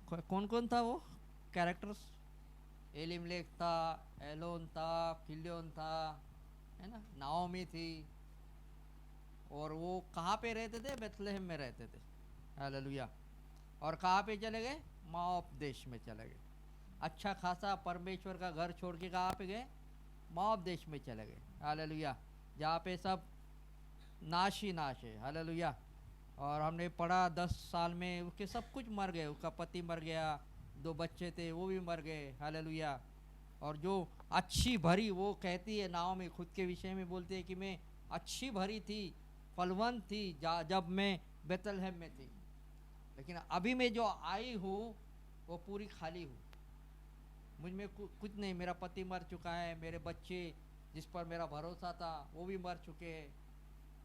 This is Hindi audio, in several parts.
कौन कौन था वो कैरेक्टर्स? एलिमलेक था, एलोन था, किलियन था, है ना, नाओमी थी। और वो कहाँ पे रहते थे? बेथलेहम में रहते थे। हालेलुया। और कहाँ पे चले गए? मोआब देश में चले गए। अच्छा खासा परमेश्वर का घर छोड़ के कहाँ पे गए? मोआब देश में चले गए। हालेलुया। जहाँ पे सब नाश ही नाश है। हालेलुया। और हमने पढ़ा 10 साल में उसके सब कुछ मर गए। उसका पति मर गया, 2 बच्चे थे वो भी मर गए। हालेलुया। और जो अच्छी भरी, वो कहती है नाओमी खुद के विषय में बोलती है कि मैं अच्छी भरी थी, फलवंत थी जब मैं बेथलेहम में थी, लेकिन अभी मैं जो आई हूँ वो पूरी खाली हूँ। मुझ में कुछ नहीं। मेरा पति मर चुका है, मेरे बच्चे जिस पर मेरा भरोसा था वो भी मर चुके हैं।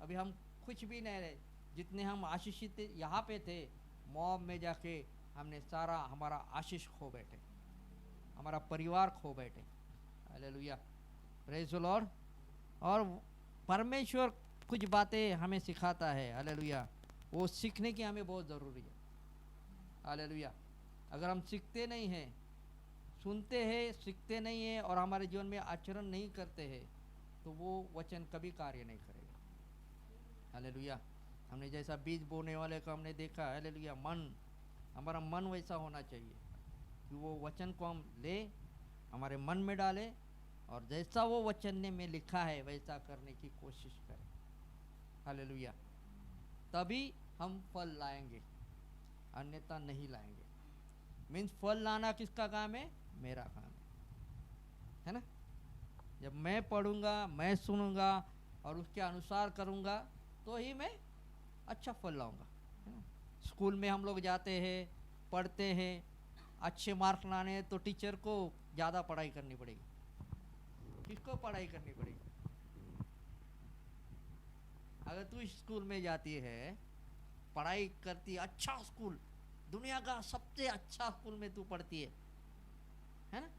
अभी हम कुछ भी नहीं रहे। जितने हम आशीषित यहाँ पे थे, मोआब में जाके हमने सारा हमारा आशीष खो बैठे, हमारा परिवार खो बैठे। Hallelujah, praise the Lord. और परमेश्वर कुछ बातें हमें सिखाता है। हालेलुया, वो सीखने की हमें बहुत ज़रूरी है। हालेलुया। अगर हम सीखते नहीं हैं, सुनते हैं, सीखते नहीं हैं और हमारे जीवन में आचरण नहीं करते हैं, तो वो वचन कभी कार्य नहीं करेगा। हालेलुया। हमने जैसा बीज बोने वाले को हमने देखा, हालेलुया, मन, हमारा मन वैसा होना चाहिए कि वो वचन को हम ले, हमारे मन में डाले और जैसा वो वचन ने में लिखा है वैसा करने की कोशिश करें। हालेलुया। तभी हम फल लाएंगे, अन्यथा नहीं लाएंगे। मीन्स फल लाना किसका काम है? मेरा काम है ना। जब मैं पढ़ूंगा, मैं सुनूंगा और उसके अनुसार करूंगा तो ही मैं अच्छा फल लाऊंगा, है ना। स्कूल में हम लोग जाते हैं, पढ़ते हैं, अच्छे मार्क्स लाने हैं तो टीचर को ज़्यादा पढ़ाई करनी पड़ेगी। किसको पढ़ाई करनी पड़ेगी? अगर तू स्कूल में जाती है, पढ़ाई करती है, अच्छा स्कूल, दुनिया का सबसे अच्छा स्कूल में तू पढ़ती है ना,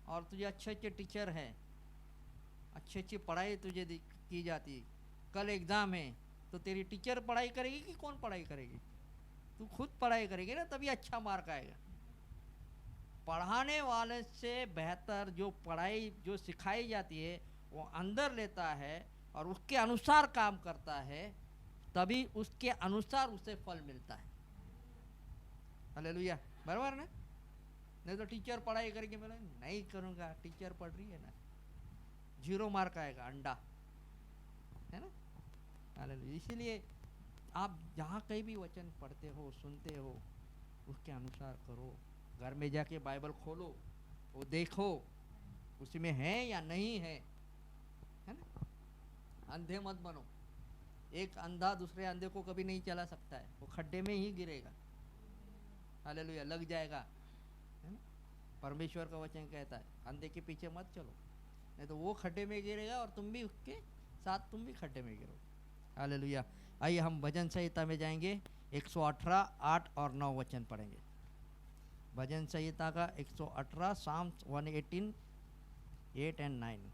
और तुझे अच्छे अच्छे टीचर हैं, अच्छी अच्छी पढ़ाई तुझे की जाती है। कल एग्ज़ाम है तो तेरी टीचर पढ़ाई करेगी कि कौन पढ़ाई करेगी? तू खुद पढ़ाई करेगी ना, तभी अच्छा मार्क आएगा। पढ़ाने वाले से बेहतर जो पढ़ाई जो सिखाई जाती है वो अंदर लेता है और उसके अनुसार काम करता है, तभी उसके अनुसार उसे फल मिलता है। हालेलुया, बराबर ना। नहीं तो टीचर पढ़ाई करके मैं नहीं करूँगा, टीचर पढ़ रही है ना, 0 मार्क आएगा, अंडा, है ना। हालेलुया। इसीलिए आप जहाँ कहीं भी वचन पढ़ते हो, सुनते हो, उसके अनुसार करो। घर में जाके बाइबल खोलो, वो देखो उसी में है या नहीं है ना। अंधे मत बनो। एक अंधा दूसरे अंधे को कभी नहीं चला सकता है, वो खड्डे में ही गिरेगा। हालेलुया, लग जाएगा, है ना। परमेश्वर का वचन कहता है अंधे के पीछे मत चलो, नहीं तो वो खड्डे में गिरेगा और तुम भी उसके साथ तुम भी खड्डे में गिरो। हालेलुया। आइए हम भजन संहिता में जाएंगे, 118, 8 और 9 वचन पढ़ेंगे। भजन संहिता का 118, साम्स 118, 8 एंड 9।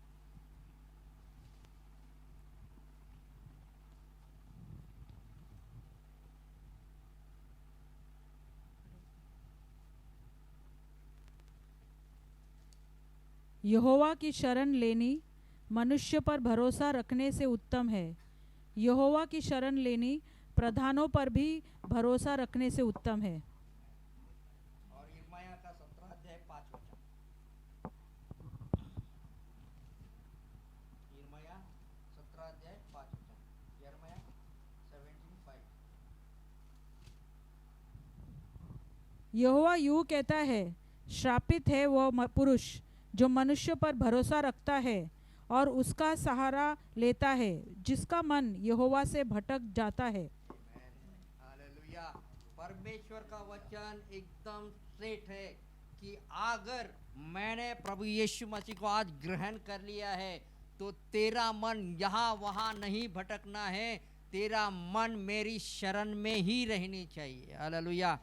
यहोवा की शरण लेनी मनुष्य पर भरोसा रखने से उत्तम है। यहोवा की शरण लेनी प्रधानों पर भी भरोसा रखने से उत्तम है। और यिर्मयाह का 17 अध्याय 5 वचन। यिर्मयाह 17 अध्याय 5 वचन। यिर्मयाह 17:5। यहोवा यूँ कहता है, श्रापित है वह पुरुष जो मनुष्य पर भरोसा रखता है और उसका सहारा लेता है, जिसका मन यहोवा से भटक जाता है। हालेलुया। परमेश्वर का वचन एकदम स्ट्रेट है कि अगर मैंने प्रभु यीशु मसीह को आज ग्रहण कर लिया है तो तेरा मन यहाँ वहाँ नहीं भटकना है, तेरा मन मेरी शरण में ही रहनी चाहिए। Hallelujah,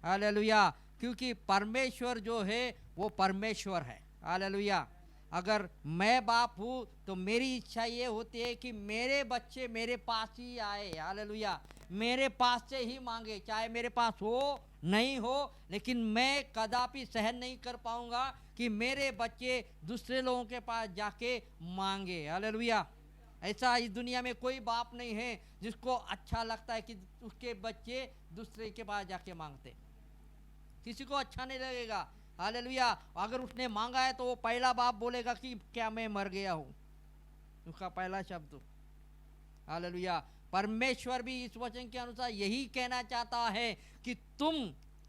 hallelujah. क्योंकि परमेश्वर जो है वो परमेश्वर है। हालेलुया। अगर मैं बाप हूँ तो मेरी इच्छा ये होती है कि मेरे बच्चे मेरे पास ही आए। हालेलुया। मेरे पास से ही मांगे, चाहे मेरे पास हो नहीं हो, लेकिन मैं कदापि सहन नहीं कर पाऊंगा कि मेरे बच्चे दूसरे लोगों के पास जाके मांगे। हालेलुया। ऐसा इस दुनिया में कोई बाप नहीं है जिसको अच्छा लगता है कि उसके बच्चे दूसरे के पास जाके मांगते। किसी को अच्छा नहीं लगेगा। हालेलुया। अगर उसने मांगा है तो वो पहला बाप बोलेगा कि क्या मैं मर गया हूं, उसका पहला शब्द। हालेलुया। परमेश्वर भी इस वचन के अनुसार यही कहना चाहता है कि तुम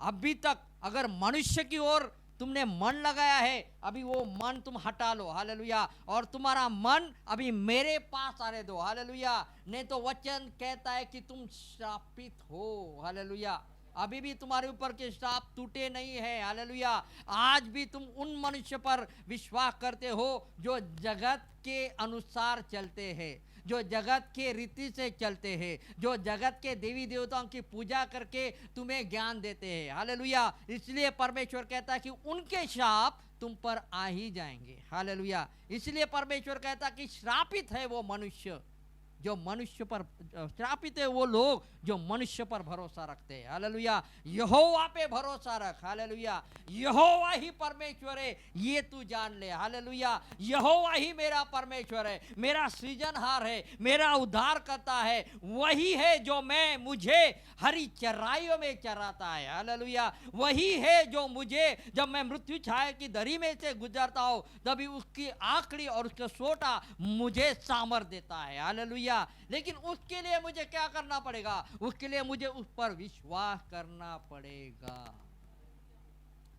अभी तक अगर मनुष्य की ओर तुमने मन लगाया है, अभी वो मन तुम हटा लो। हालेलुया। और तुम्हारा मन अभी मेरे पास आने दो। हालेलुया। नहीं तो वचन कहता है कि तुम श्रापित हो। हालेलुया। अभी भी तुम्हारे ऊपर के श्राप टूटे नहीं है। हालेलुया। आज भी तुम उन मनुष्य पर विश्वास करते हो जो जगत के अनुसार चलते हैं, जो जगत के रीति से चलते हैं, जो जगत के देवी देवताओं की पूजा करके तुम्हें ज्ञान देते हैं। हालेलुया। इसलिए परमेश्वर कहता है कि उनके श्राप तुम पर आ ही जाएंगे। हालेलुया। इसलिए परमेश्वर कहता है कि श्रापित है वो मनुष्य जो मनुष्य पर, श्रापित है वो लोग जो मनुष्य पर भरोसा रखते हैं। हालेलुया। यहोवा पे भरोसा रख। हालेलुया। यहोवा ही परमेश्वर है, ये तू जान ले। हालेलुया। यहोवा ही मेरा परमेश्वर है, मेरा सृजनहार है, मेरा उद्धार करता है। वही है जो मुझे हरी चराइयों में चराता है। हालेलुया। वही है जो मुझे जब मैं मृत्यु छाया की दरी में से गुजरता हूं तभी उसकी आखड़ी और उसका सोटा मुझे सामर्थ देता है। हालेलुया। लेकिन उसके लिए मुझे क्या करना पड़ेगा? उसके लिए मुझे उस पर विश्वास करना पड़ेगा।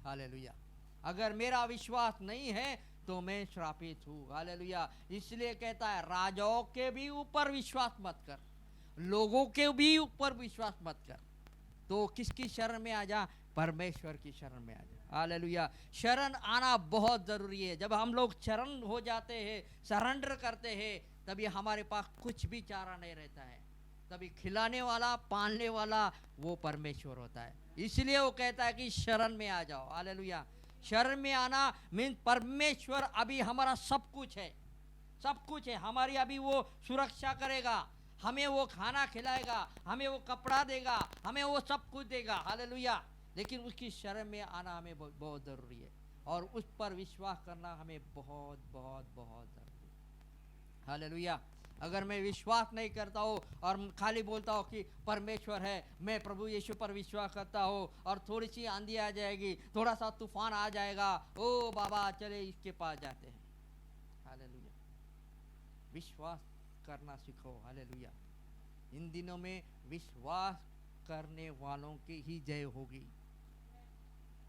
हालेलुया। अगर मेरा विश्वास नहीं है तो मैं श्रापित हूं। हालेलुया। इसलिए कहता है राजाओं के भी ऊपर विश्वास मत कर, लोगों के भी ऊपर विश्वास मत कर। तो किसकी शरण में आ जा? परमेश्वर की शरण में आ जा। हालेलुया। शरण आना बहुत जरूरी है। जब हम लोग शरण हो जाते हैं, सरेंडर करते हैं, तभी हमारे पास कुछ भी चारा नहीं रहता है। तभी खिलाने वाला, पालने वाला वो परमेश्वर होता है। इसलिए वो कहता है कि शरण में आ जाओ। हालेलुया। शरण में आना मीन परमेश्वर अभी हमारा सब कुछ है, सब कुछ है। हमारी अभी वो सुरक्षा करेगा, हमें वो खाना खिलाएगा, हमें वो कपड़ा देगा, हमें वो सब कुछ देगा। हालेलुया। लेकिन उसकी शरण में आना हमें बहुत जरूरी है, और उस पर विश्वास करना हमें बहुत बहुत बहुत जरूरी है। हालेलुया। अगर मैं विश्वास नहीं करता हूँ और खाली बोलता हूँ कि परमेश्वर है, मैं प्रभु यीशु पर विश्वास करता हूँ, और थोड़ी सी आंधी आ जाएगी, थोड़ा सा तूफान आ जाएगा, ओ बाबा चले इसके पास जाते हैं। हालेलुया। विश्वास करना सीखो। हालेलुया। इन दिनों में विश्वास करने वालों की ही जय होगी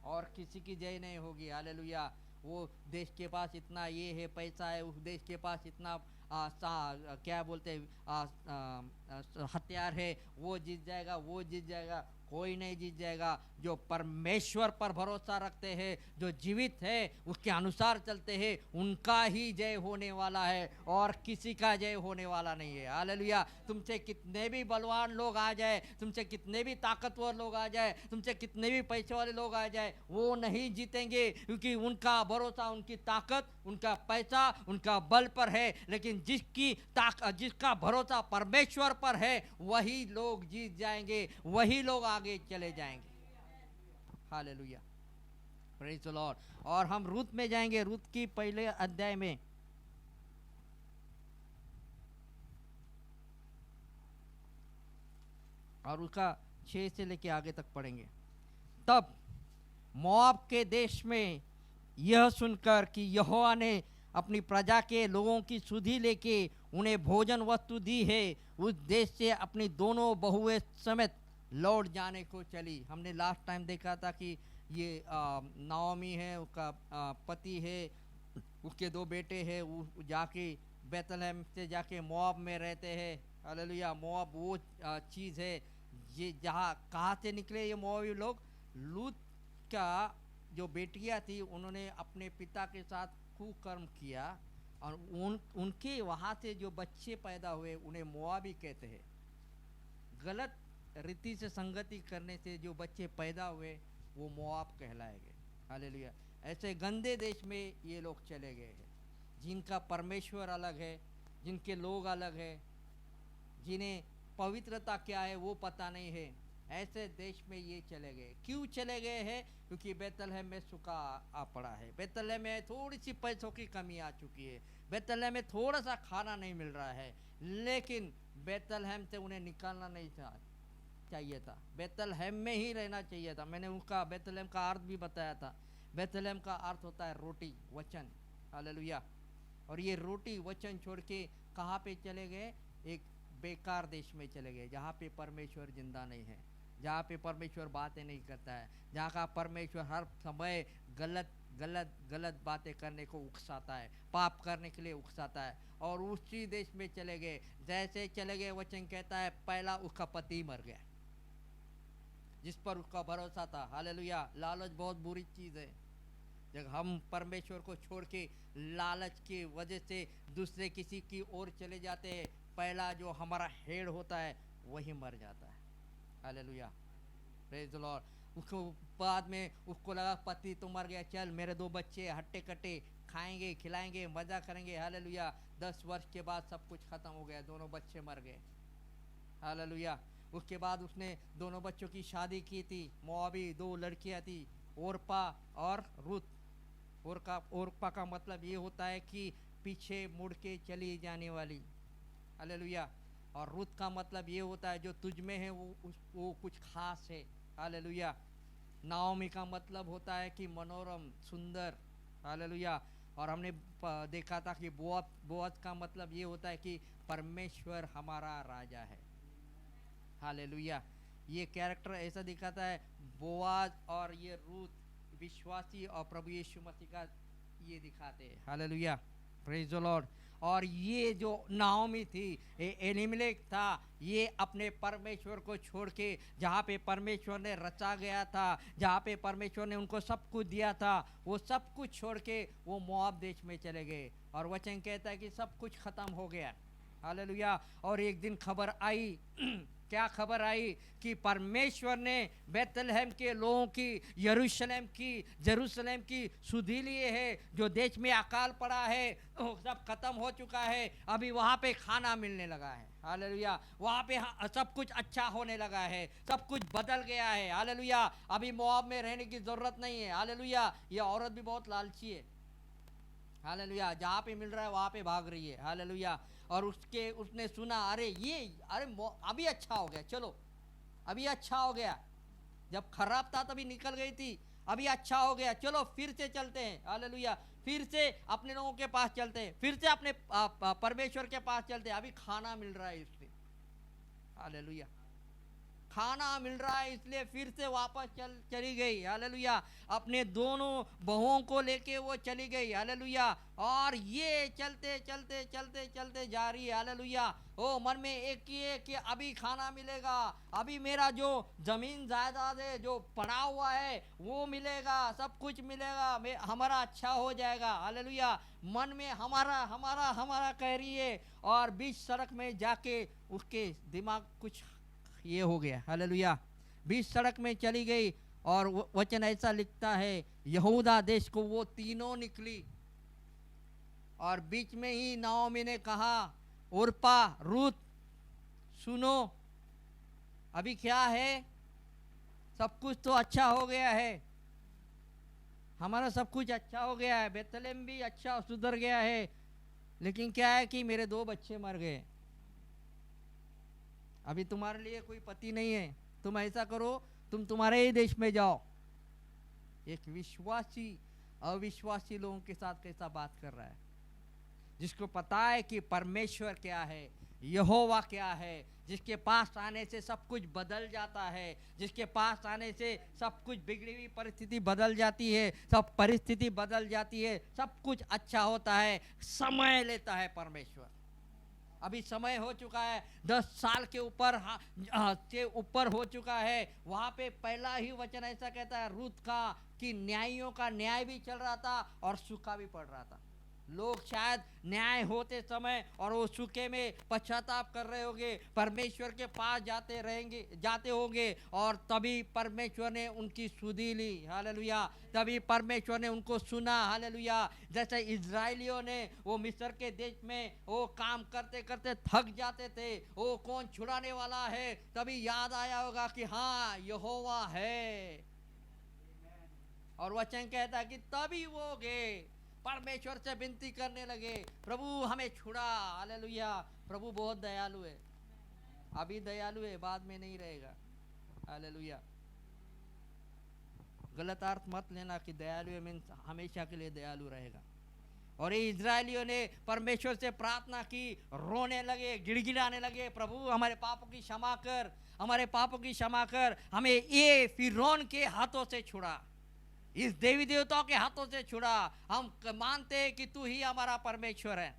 और किसी की जय नहीं होगी। हालेलुया। वो देश के पास इतना ये है, पैसा है, उस देश के पास इतना क्या बोलते हैं हथियार है, वो जीत जाएगा, वो जीत जाएगा। कोई नहीं जीत जाएगा। जो परमेश्वर पर भरोसा रखते हैं, जो जीवित है, उसके अनुसार चलते हैं, उनका ही जय होने वाला है और किसी का जय होने वाला नहीं है। हालेलुया। तुमसे कितने भी बलवान लोग आ जाए, तुमसे कितने भी ताकतवर लोग आ जाए, तुमसे कितने भी पैसे वाले लोग आ जाए, वो नहीं जीतेंगे, क्योंकि उनका भरोसा उनकी ताकत, उनका पैसा, उनका बल पर है। लेकिन जिसका भरोसा परमेश्वर पर है, वही लोग जीत जाएंगे, वही लोग आगे चले जाएंगे। हालेलुया। Praise the Lord. और हम रूत में जाएंगे, रूत की पहले अध्याय में। और उसका 6 से लेके आगे तक पढ़ेंगे। तब मोआब के देश में यह सुनकर कि यहोवा ने अपनी प्रजा के लोगों की सुधि लेके उन्हें भोजन वस्तु दी है, उस देश से अपनी दोनों बहुएं समेत लौट जाने को चली। हमने लास्ट टाइम देखा था कि ये नाओमी है, उसका पति है, उसके 2 बेटे हैं, वो जाके बेथलेहम से जाके मोआब में रहते हैं। हालेलुया। मोआब वो चीज़ है ये जहाँ कहाँ से निकले ये मोआबी लोग? लूत का जो बेटियां थी, उन्होंने अपने पिता के साथ कुकर्म किया, और उनके वहाँ से जो बच्चे पैदा हुए उन्हें मोआबी कहते हैं। गलत रीति से संगति करने से जो बच्चे पैदा हुए वो मोआब कहलाएंगे। हालेलुया। ऐसे गंदे देश में ये लोग चले गए हैं, जिनका परमेश्वर अलग है, जिनके लोग अलग है, जिन्हें पवित्रता क्या है वो पता नहीं है। ऐसे देश में ये चले गए। क्यों चले गए हैं? क्योंकि बेतलहम में सूखा आ पड़ा है, बेतलहम में थोड़ी सी पैसों की कमी आ चुकी है, बेतलहम में थोड़ा सा खाना नहीं मिल रहा है। लेकिन बेतलहम से उन्हें निकालना नहीं चाहिए था, बेतलहम में ही रहना चाहिए था। मैंने उनका बेतलहम का अर्थ भी बताया था। बेतलहम का अर्थ होता है रोटी, वचन। हालेलुया। और ये रोटी वचन छोड़ के कहाँ पे चले गए? एक बेकार देश में चले गए, जहाँ पे परमेश्वर जिंदा नहीं है, जहाँ पे परमेश्वर बातें नहीं करता है, जहाँ का परमेश्वर हर समय गलत गलत गलत बातें करने को उकसाता है, पाप करने के लिए उकसाता है। और उसी देश में चले गए। जैसे चले गए, वचन कहता है पहला उसका पति मर गया जिस पर उसका भरोसा था। हालेलुया। लालच बहुत बुरी चीज़ है। जब हम परमेश्वर को छोड़ के लालच की वजह से दूसरे किसी की ओर चले जाते हैं, पहला जो हमारा हेड होता है वही मर जाता है। Hallelujah, praise the Lord. उसको बाद में उसको लगा पति तो मर गया, चल मेरे 2 बच्चे हट्टे कट्टे खाएंगे खिलाएंगे मजा करेंगे। हालेलुया। 10 वर्ष के बाद सब कुछ खत्म हो गया, दोनों बच्चे मर गए। हालेलुया। उसके बाद उसने दोनों बच्चों की शादी की थी। मोआबी 2 लड़कियां थी, ओरपा और रुत। ओरपा का मतलब ये होता है कि पीछे मुड़ के चली जाने वाली। हालेलुया। और रुत का मतलब ये होता है जो तुझ में है वो कुछ खास है। हालेलुया। नाओमी का मतलब होता है कि मनोरम, सुंदर। हालेलुया। और हमने देखा था कि बोअज का मतलब ये होता है कि परमेश्वर हमारा राजा है। हालेलुया। ये कैरेक्टर ऐसा दिखाता है। बोआज और ये रूत विश्वासी और प्रभु यीशु मसीह का ये दिखाते हैं। Hallelujah, praise the Lord. और ये जो नाओमी थी, एलीमेलेक था, ये अपने परमेश्वर को छोड़ के, जहाँ पे परमेश्वर ने रचा गया था, जहाँ पे परमेश्वर ने उनको सब कुछ दिया था, वो सब कुछ छोड़ के वो मोआब देश में चले गए। और वचन कहता है कि सब कुछ खत्म हो गया। हालेलुया। और एक दिन खबर आई क्या खबर आई? कि परमेश्वर ने बेतलहम के लोगों की, यरूशलेम की सुधि लिए है। जो देश में अकाल पड़ा है वो सब खत्म हो चुका है। अभी वहाँ पे खाना मिलने लगा है। हालेलुया। वहाँ पे सब कुछ अच्छा होने लगा है, सब कुछ बदल गया है। हालेलुया। अभी मोआब में रहने की जरूरत नहीं है। हालेलुया। ये औरत भी बहुत लालची है। हालेलुया। जहाँ पे मिल रहा है वहाँ पे भाग रही है। हालेलुया। और उसने सुना, अरे अभी अच्छा हो गया, चलो अभी अच्छा हो गया। जब खराब था तभी निकल गई थी, अभी अच्छा हो गया, चलो फिर से चलते हैं। हालेलुया। फिर से अपने लोगों के पास चलते हैं, फिर से अपने परमेश्वर के पास चलते हैं। अभी खाना मिल रहा है इसलिए। हालेलुया। खाना मिल रहा है इसलिए फिर से वापस चली गई। हालेलुया। अपने दोनों बहुओं को लेके वो चली गई। हालेलुया। और ये चलते चलते चलते चलते जा रही है। हालेलुया। ओ मन में एक ही है कि अभी खाना मिलेगा, अभी मेरा जो जमीन जायदाद है जो पड़ा हुआ है वो मिलेगा, सब कुछ मिलेगा, हमारा अच्छा हो जाएगा। हालेलुया। मन में हमारा हमारा हमारा कह रही है। और बीच सड़क में जाके उसके दिमाग कुछ ये हो गया। हालेलुया। बीच सड़क में चली गई। और वचन ऐसा लिखता है, यहूदा देश को वो तीनों निकली। और बीच में ही नाओमी ने कहा, ओरपा, रूत, सुनो, अभी क्या है, सब कुछ तो अच्छा हो गया है, हमारा सब कुछ अच्छा हो गया है, बेतलेहम भी अच्छा सुधर गया है, लेकिन क्या है कि मेरे 2 बच्चे मर गए। अभी तुम्हारे लिए कोई पति नहीं है। तुम ऐसा करो, तुम तुम्हारे ही देश में जाओ। एक विश्वासी अविश्वासी लोगों के साथ कैसा बात कर रहा है, जिसको पता है कि परमेश्वर क्या है, यहोवा क्या है, जिसके पास आने से सब कुछ बदल जाता है, जिसके पास आने से सब कुछ बिगड़ी हुई परिस्थिति बदल जाती है, सब परिस्थिति बदल जाती है, सब कुछ अच्छा होता है। समय लेता है परमेश्वर। अभी समय हो चुका है, 10 साल के ऊपर हो चुका है। वहाँ पे पहला ही वचन ऐसा कहता है रूत का कि न्यायियों का न्याय भी चल रहा था और सूखा भी पड़ रहा था। लोग शायद न्याय होते समय और वो सूखे में पश्चाताप कर रहे होंगे, परमेश्वर के पास जाते होंगे, और तभी परमेश्वर ने उनकी सुधि ली। हालेलुया। तभी परमेश्वर ने उनको सुना। हालेलुया। जैसे इजराइलियों ने वो मिस्र के देश में वो काम करते करते थक जाते थे, वो कौन छुड़ाने वाला है, तभी याद आया होगा कि हाँ यहोवा है। और वचन कहता है कि तभी वो गए, परमेश्वर से विनती करने लगे, प्रभु हमें छुड़ा। हालेलुया। प्रभु बहुत दयालु है, अभी दयालु है, बाद में नहीं रहेगा। हालेलुया। गलत अर्थ मत लेना कि दयालु है मीन्स हमेशा के लिए दयालु रहेगा। और ये इजरायलियों ने परमेश्वर से प्रार्थना की, रोने लगे, गिड़गिड़ाने लगे, प्रभु हमारे पापों की क्षमा कर, हमारे पापों की क्षमा कर, हमें ये फिरौन के हाथों से छुड़ा, इस देवी देवताओं के हाथों से छुड़ा। हम मानते हैं कि तू ही हमारा परमेश्वर है।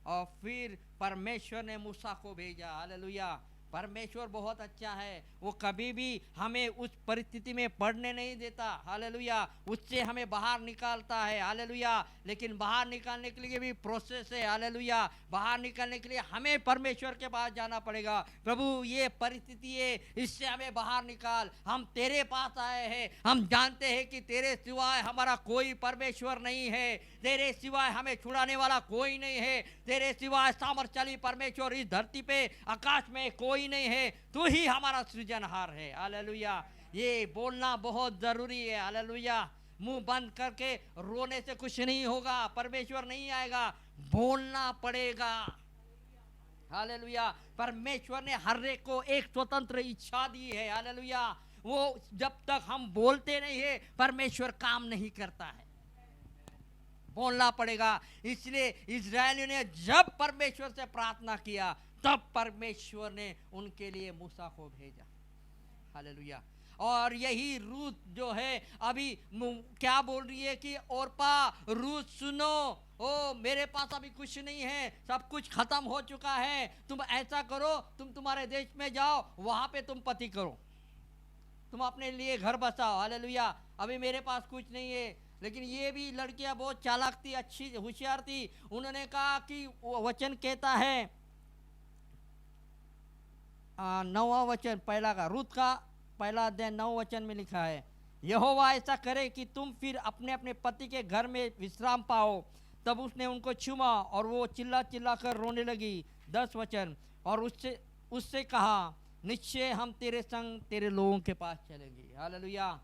और फिर परमेश्वर ने मूसा को भेजा। हालेलुया। परमेश्वर बहुत अच्छा है, वो कभी भी हमें उस परिस्थिति में पड़ने नहीं देता। हालेलुया। उससे हमें बाहर निकालता है। हालेलुया। लेकिन बाहर निकालने के लिए भी प्रोसेस है। हालेलुया। बाहर निकालने के लिए हमें परमेश्वर के पास जाना पड़ेगा। प्रभु ये परिस्थिति है, इससे हमें बाहर निकाल, हम तेरे पास आए हैं, हम जानते हैं कि तेरे सिवाय हमारा कोई परमेश्वर नहीं है, तेरे सिवाय हमें छुड़ाने वाला कोई नहीं है, तेरे सिवाय सामर्थ्यशाली परमेश्वर इस धरती पे आकाश में कोई नहीं है, तू ही हमारा सृजनहार है। हालेलुया। ये बोलना बहुत जरूरी है। हालेलुया। मुंह बंद करके रोने से कुछ नहीं होगा, परमेश्वर नहीं आएगा, बोलना पड़ेगा। हालेलुया। परमेश्वर ने हर एक को एक स्वतंत्र इच्छा दी है। हालेलुया। वो जब तक हम बोलते नहीं है, परमेश्वर काम नहीं करता है, बोलना पड़ेगा। इसलिए इजरायलियों ने जब परमेश्वर से प्रार्थना किया, तब परमेश्वर ने उनके लिए मूसा को भेजा। हालेलुया। और यही रूत जो है अभी क्या बोल रही है कि ओरपा, रूत सुनो, ओ मेरे पास अभी कुछ नहीं है, सब कुछ खत्म हो चुका है, तुम ऐसा करो, तुम तुम्हारे देश में जाओ, वहां पे तुम पति करो, तुम अपने लिए घर बसाओ। हालेलुया। अभी मेरे पास कुछ नहीं है। लेकिन ये भी लड़कियां बहुत चालाक थी, अच्छी होशियार थी। उन्होंने कहा कि वचन कहता है 9वां वचन पहला का, रूत का पहला अध्याय 9 वचन में लिखा है, यहोवा ऐसा करे कि तुम फिर अपने अपने पति के घर में विश्राम पाओ। तब उसने उनको छुआ और वो चिल्ला चिल्ला कर रोने लगी। 10 वचन, और उससे कहा निश्चय हम तेरे संग तेरे लोगों के पास चलेंगे। हालेलुया।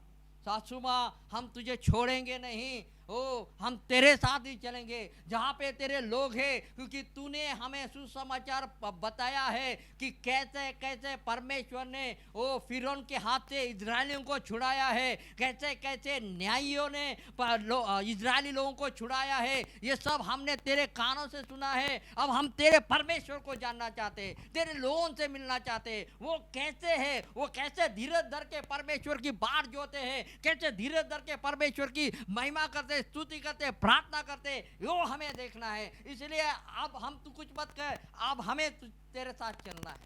सासू माँ, हम तुझे छोड़ेंगे नहीं, ओ हम तेरे साथ ही चलेंगे जहाँ पे तेरे लोग हैं, क्योंकि तूने हमें सुसमाचार बताया है कि कैसे कैसे परमेश्वर ने वो फिरौन के हाथ से इजरायलियों को छुड़ाया है, कैसे कैसे न्यायियों ने इजरायली लोगों को छुड़ाया है। ये सब हमने तेरे कानों से सुना है। अब हम तेरे परमेश्वर को जानना चाहते, तेरे लोगों से मिलना चाहते। वो कैसे है, वो कैसे धीरज धर के परमेश्वर की बात जोते हैं, कैसे धीरज धर के परमेश्वर की महिमा करते, स्तुति करते, प्रार्थना करते, वो हमें देखना है। इसलिए अब हम तू कुछ मत कर, अब हमें तेरे साथ चलना है,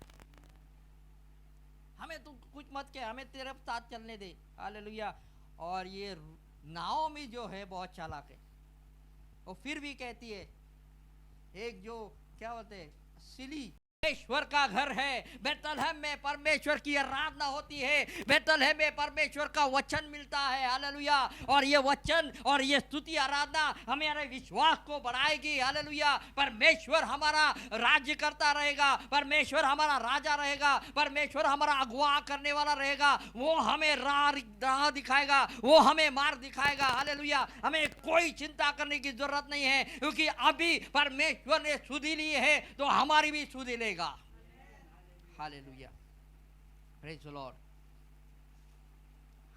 हमें तू कुछ मत कर, हमें तेरे साथ चलने दे। हालेलुया। और ये नाओमी जो है बहुत चालाक है, वो फिर भी कहती है, एक जो क्या बोलते हैं सिली, परमेश्वर का घर है, बेतलहम में परमेश्वर की आराधना होती है, बेतलहम में परमेश्वर का वचन मिलता है। हालेलुया। और ये वचन और ये स्तुति आराधना हमारे विश्वास को बढ़ाएगी। हालेलुया। परमेश्वर हमारा राज्य करता रहेगा, परमेश्वर हमारा राजा रहेगा, परमेश्वर हमारा अगुवा करने वाला रहेगा, वो हमें राह दिखाएगा, वो हमें मार्ग दिखाएगा। हालेलुया। हमें कोई चिंता करने की जरूरत नहीं है, क्योंकि अभी परमेश्वर ने सुधि ली है तो हमारी भी सुधि ले। हालेलुया। Praise the Lord.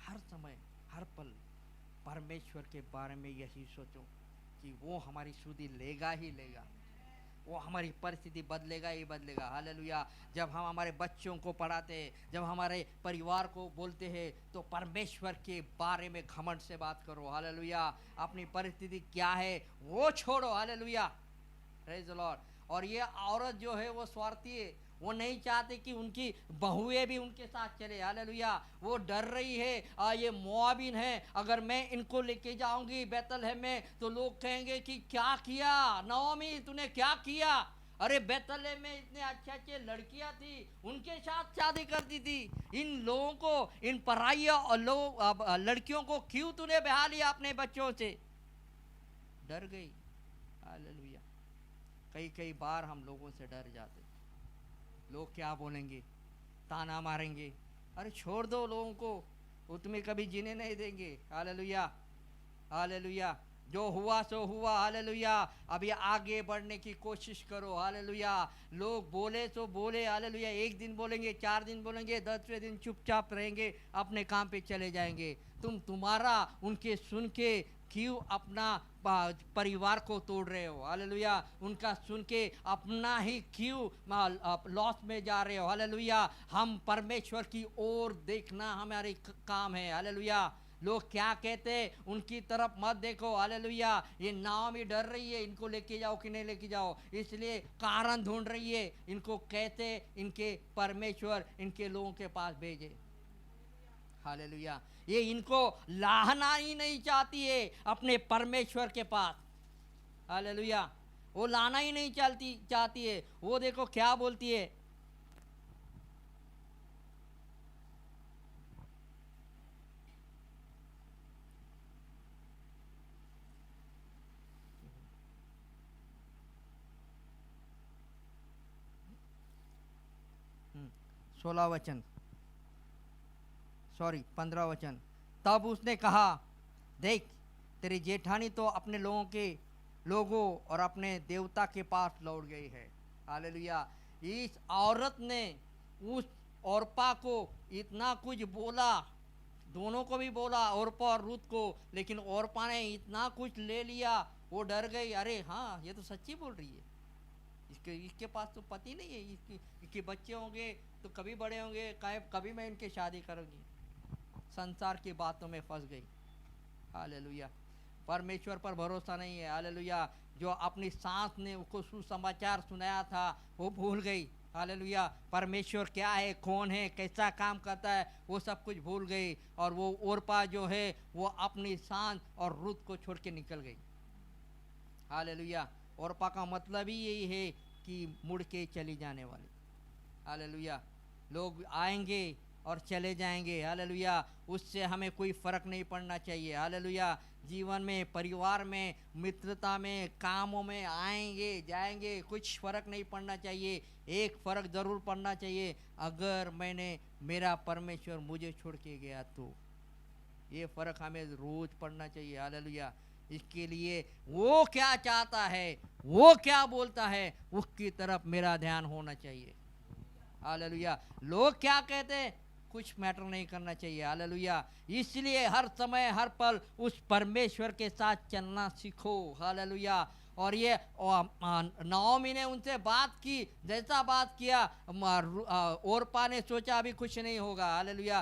हर समय हर पल परमेश्वर के बारे में यही सोचो कि वो हमारी सुधि लेगा ही लेगा, वो हमारी परिस्थिति बदलेगा ही बदलेगा। हालेलुया। जब हम हमारे बच्चों को पढ़ाते हैं, जब हमारे परिवार को बोलते हैं, तो परमेश्वर के बारे में घमंड से बात करो। हालेलुया। अपनी परिस्थिति क्या है वो छोड़ो। हालेलुया। Praise the Lord. और ये औरत जो है वो स्वार्थी है, वो नहीं चाहते कि उनकी बहुएं भी उनके साथ चले। हालेलुया। वो डर रही है, ये मोआबिन है, अगर मैं इनको लेके जाऊंगी बैतलहम में तो लोग कहेंगे कि क्या किया नओमी, तूने क्या किया। अरे बैतलहम में इतने अच्छे अच्छे लड़कियां थी, उनके साथ शादी कर दी थी। इन लोगों को, इन पराई लड़कियों को क्यों तूने ब्याह लिया अपने बच्चों से। डर गई। हालेलुया। कई कई बार हम लोगों से डर जाते, लोग क्या बोलेंगे, ताना मारेंगे। अरे छोड़ दो लोगों को, वो तुम्हें कभी जीने नहीं देंगे। हालेलुया। हालेलुया। जो हुआ सो हुआ। हालेलुया। अभी आगे बढ़ने की कोशिश करो। हालेलुया। लोग बोले सो बोले। हालेलुया। एक दिन बोलेंगे, 4 दिन बोलेंगे, 10वें दिन चुपचाप रहेंगे, अपने काम पे चले जाएंगे। तुम्हारा उनके सुन के क्यों अपना परिवार को तोड़ रहे हो। हालेलुया। उनका सुन के अपना ही क्यों लॉस में जा रहे हो। हालेलुया। हम परमेश्वर की ओर देखना हमारी काम है। हालेलुया। लोग क्या कहते उनकी तरफ मत देखो। हालेलुया। ये नाओमी डर रही है, इनको लेके जाओ कि नहीं लेके जाओ, इसलिए कारण ढूंढ रही है। इनको कहते इनके परमेश्वर इनके लोगों के पास भेजे। हालेलुया। ये इनको लाना ही नहीं चाहती है अपने परमेश्वर के पास। हालेलुया। वो लाना ही नहीं चाहती है। वो देखो क्या बोलती है। हम्म, 16 वचन, सॉरी 15 वचन। तब उसने कहा, देख तेरी जेठानी तो अपने लोगों और अपने देवता के पास लौट गई है। हालेलुया। इस औरत ने उस औरपा को इतना कुछ बोला, दोनों को भी बोला, औरपा और रूत को, लेकिन औरपा ने इतना कुछ ले लिया, वो डर गई। अरे हाँ, ये तो सच्ची बोल रही है, इसके पास तो पति नहीं है, इसके बच्चे होंगे तो कभी बड़े होंगे, कभी मैं इनकी शादी करूँगी। संसार की बातों में फंस गई। हालेलुया। परमेश्वर पर भरोसा नहीं है। हालेलुया। जो अपनी सास ने उसको सुसमाचार सुनाया था वो भूल गई। हालेलुया। परमेश्वर क्या है, कौन है, कैसा काम करता है, वो सब कुछ भूल गई। और वो ओरपा जो है वो अपनी सास और रूत को छोड़ के निकल गई। हालेलुया। ओरपा का मतलब ही यही है कि मुड़ के चली जाने वाली। हालेलुया। लोग आएंगे और चले जाएंगे। हालेलुया। उससे हमें कोई फर्क नहीं पड़ना चाहिए। हालेलुया। जीवन में, परिवार में, मित्रता में, कामों में आएंगे जाएंगे, कुछ फर्क नहीं पड़ना चाहिए। एक फर्क जरूर पड़ना चाहिए, अगर मेरा परमेश्वर मुझे छोड़ के गया तो। ये फर्क हमें रोज पड़ना चाहिए। हालेलुया। इसके लिए वो क्या चाहता है, वो क्या बोलता है, उसकी तरफ मेरा ध्यान होना चाहिए। हालेलुया। लोग क्या कहते हैं कुछ मैटर नहीं करना चाहिए। हालेलुया। इसलिए हर समय हर पल उस परमेश्वर के साथ चलना सीखो। हालेलुया। और ये नओमी ने उनसे बात की, जैसा बात किया, ओरपा ने सोचा अभी कुछ नहीं होगा। हालेलुया।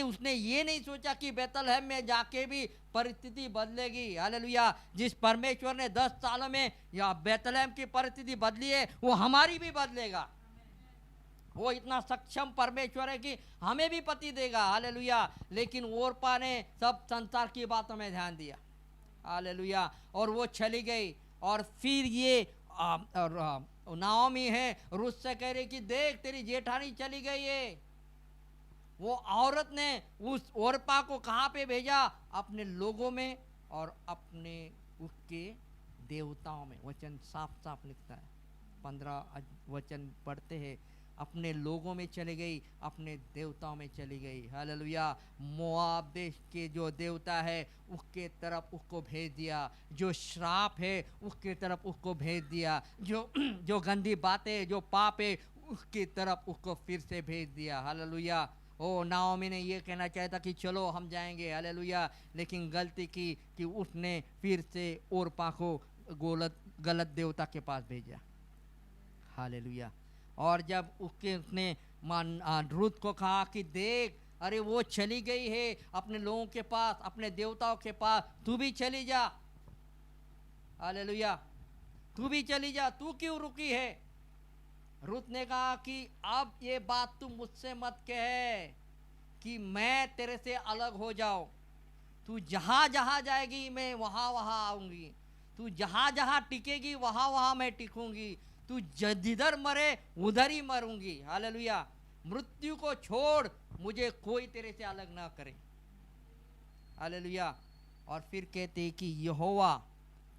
उसने ये नहीं सोचा कि बैतलहम में जाके भी परिस्थिति बदलेगी। हालेलुया। जिस परमेश्वर ने 10 सालों में या बैतलहम की परिस्थिति बदली है, वो हमारी भी बदलेगा। वो इतना सक्षम परमेश्वर है कि हमें भी पति देगा। हालेलुया। लेकिन ओरपा ने सब संसार की बातों में ध्यान दिया। हालेलुया। और वो चली गई। और फिर ये नाओमी है, रूत से कह रही कि देख तेरी जेठानी चली गई है। वो औरत ने उस ओरपा को कहाँ पे भेजा, अपने लोगों में और अपने उसके देवताओं में। वचन साफ साफ लिखता है, 15 वचन पढ़ते हैं, अपने लोगों में चली गई, अपने देवताओं में चली गई। हालेलुया। मोआब देश के जो देवता है उसके तरफ उसको भेज दिया, जो श्राप है उसके तरफ उसको भेज दिया, जो गंदी बातें, जो पाप है उसकी तरफ उसको फिर से भेज दिया। हालेलुया। ओ नाओमी ने ये कहना चाहा था कि चलो हम जाएंगे। हालेलुया। लेकिन गलती की कि उसने फिर से ओरपा को गलत देवता के पास भेजा। हालेलुया। और जब उसने रूत को कहा कि देख, अरे वो चली गई है अपने लोगों के पास, अपने देवताओं के पास, तू भी चली जा। हालेलुया। तू भी चली जा, तू क्यों रुकी है। रूत ने कहा कि अब ये बात तू मुझसे मत कहे कि मैं तेरे से अलग हो जाऊं। तू जहां जहां जाएगी मैं वहां वहां आऊंगी, तू जहां जहां टिकेगी वहां वहां मैं टिकूंगी, तू जिधर मरे उधर ही मरूंगी। हालेलुया। मृत्यु को छोड़, मुझे कोई तेरे से अलग ना करे। हालेलुया। और फिर कहते कि यहोवा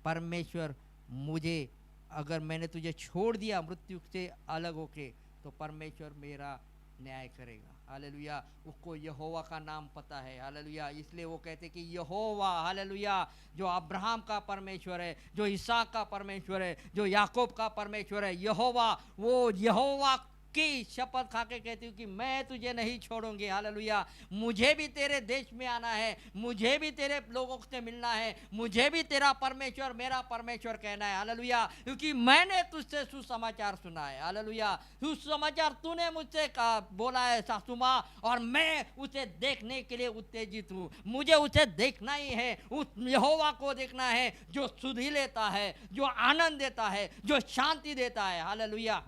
परमेश्वर, मुझे अगर मैंने तुझे छोड़ दिया मृत्यु से अलग होके, तो परमेश्वर मेरा न्याय करेगा। हालेलुया। उसको यहोवा का नाम पता है। हालेलुया। इसलिए वो कहते कि यहोवा, हालेलुया, जो अब्राहम का परमेश्वर है, जो इसहाक का परमेश्वर है, जो याकूब का परमेश्वर है, यहोवा, वो यहोवा की शपथ खा के कहती हूँ कि मैं तुझे नहीं छोड़ूंगी। हालेलुया। मुझे भी तेरे देश में आना है, मुझे भी तेरे लोगों से मिलना है, मुझे भी तेरा परमेश्वर मेरा परमेश्वर कहना है। हालेलुया। क्योंकि मैंने तुझसे सुसमाचार सुना है। हालेलुया। सुसमाचार तूने मुझसे बोला है सासू माँ, और मैं उसे देखने के लिए उत्तेजित हूँ। मुझे उसे देखना ही है, उस यहोवा को देखना है जो सुधि लेता है, जो आनंद देता है, जो शांति देता है। हालेलुया।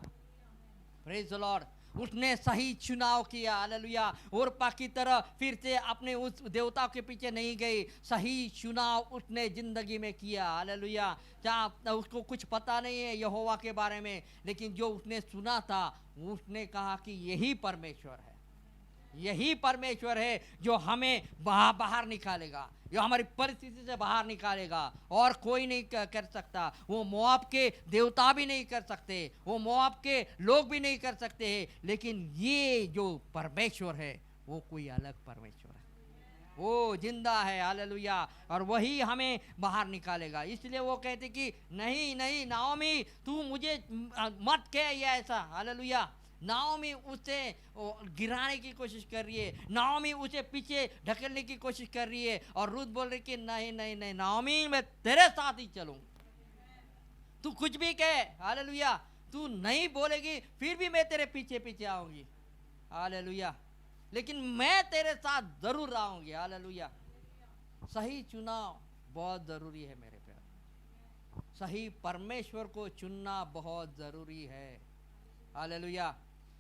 Praise the Lord. उसने सही चुनाव किया। हालेलुया। और की तरह फिर से अपने उस देवता के पीछे नहीं गई, सही चुनाव उसने जिंदगी में किया। हालेलुया। जहाँ उसको कुछ पता नहीं है यहोवा के बारे में, लेकिन जो उसने सुना था उसने कहा कि यही परमेश्वर है, यही परमेश्वर है जो हमें बाहर निकालेगा, जो हमारी परिस्थिति से बाहर निकालेगा, और कोई नहीं कर सकता। वो मोआब के देवता भी नहीं कर सकते, वो मोआब के लोग भी नहीं कर सकते हैं, लेकिन ये जो परमेश्वर है वो कोई अलग परमेश्वर है, वो जिंदा है। हालेलुया। और वही हमें बाहर निकालेगा। इसलिए वो कहते कि नहीं नहीं नाओमी, तू मुझे मत कह ये ऐसा। हालेलुया। नाओमी उसे गिराने की कोशिश कर रही है, नाओमी उसे पीछे ढकेलने की कोशिश कर रही है, और रूत बोल रही कि नहीं नहीं नहीं नाओमी, मैं तेरे साथ ही चलूं, तू कुछ भी कहे। हालेलुया। तू नहीं बोलेगी फिर भी मैं तेरे पीछे पीछे आऊंगी। हालेलुया। लेकिन मैं तेरे साथ जरूर आऊंगी। हालेलुया। सही चुनाव बहुत जरूरी है मेरे प्यारे। सही परमेश्वर को चुनना बहुत जरूरी है। हालेलुया।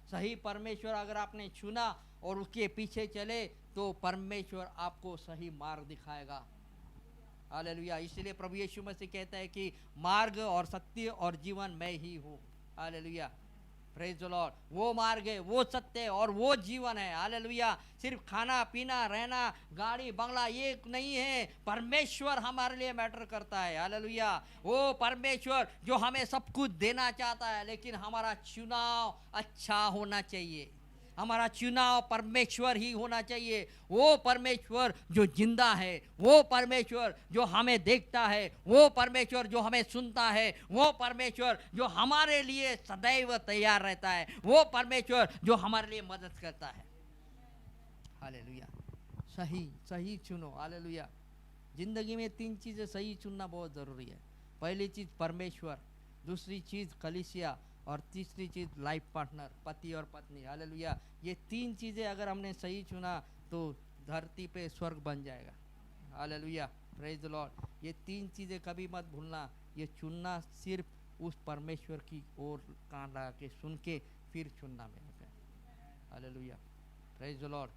सही परमेश्वर अगर आपने चुना और उसके पीछे चले तो परमेश्वर आपको सही मार्ग दिखाएगा। हालेलुया। इसलिए प्रभु यीशु मसीह कहता है कि मार्ग और सत्य और जीवन मैं ही हूँ। हालेलुया। Praise the Lord. वो मार्ग है, वो सत्य है और वो जीवन है। हालेलुया। सिर्फ खाना पीना रहना गाड़ी बंगला ये नहीं है, परमेश्वर हमारे लिए मैटर करता है। हालेलुया। वो परमेश्वर जो हमें सब कुछ देना चाहता है, लेकिन हमारा चुनाव अच्छा होना चाहिए, हमारा चुनाव परमेश्वर ही होना चाहिए। वो परमेश्वर जो जिंदा है, वो परमेश्वर जो हमें देखता है, वो परमेश्वर जो हमें सुनता है, वो परमेश्वर जो हमारे लिए सदैव तैयार रहता है, वो परमेश्वर जो हमारे लिए मदद करता है। हालेलुया। सही सही चुनो। हालेलुया। जिंदगी में 3 चीज़ें सही चुनना बहुत ज़रूरी है। पहली चीज़ परमेश्वर, दूसरी चीज़ कलीसिया, और तीसरी चीज़ लाइफ पार्टनर, पति और पत्नी। हालेलुया। ये 3 चीज़ें अगर हमने सही चुना तो धरती पे स्वर्ग बन जाएगा। हालेलुया। Praise the Lord. ये 3 चीज़ें कभी मत भूलना। ये चुनना सिर्फ उस परमेश्वर की ओर कान लगा के सुन के फिर चुनना मेरे पे। हालेलुया। Praise the Lord.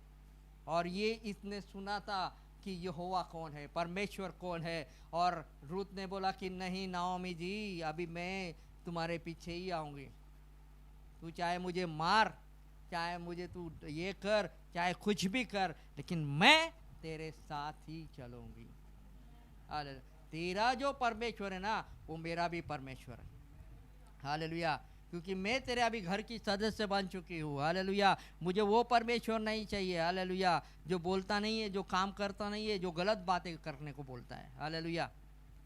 और ये इसने सुना था कि यहोवा कौन है, परमेश्वर कौन है, और रूत ने बोला कि नहीं नाओमी जी, अभी मैं तुम्हारे पीछे ही आऊंगी। तू चाहे मुझे मार, चाहे मुझे तू ये कर, चाहे कुछ भी कर, लेकिन मैं तेरे साथ ही चलूंगी। तेरा जो परमेश्वर है ना, वो मेरा भी परमेश्वर है। हालेलुया। क्योंकि मैं तेरे अभी घर की सदस्य बन चुकी हूँ। हालेलुया। मुझे वो परमेश्वर नहीं चाहिए। हालेलुया। जो बोलता नहीं है, जो काम करता नहीं है, जो गलत बातें करने को बोलता है। हालेलुया।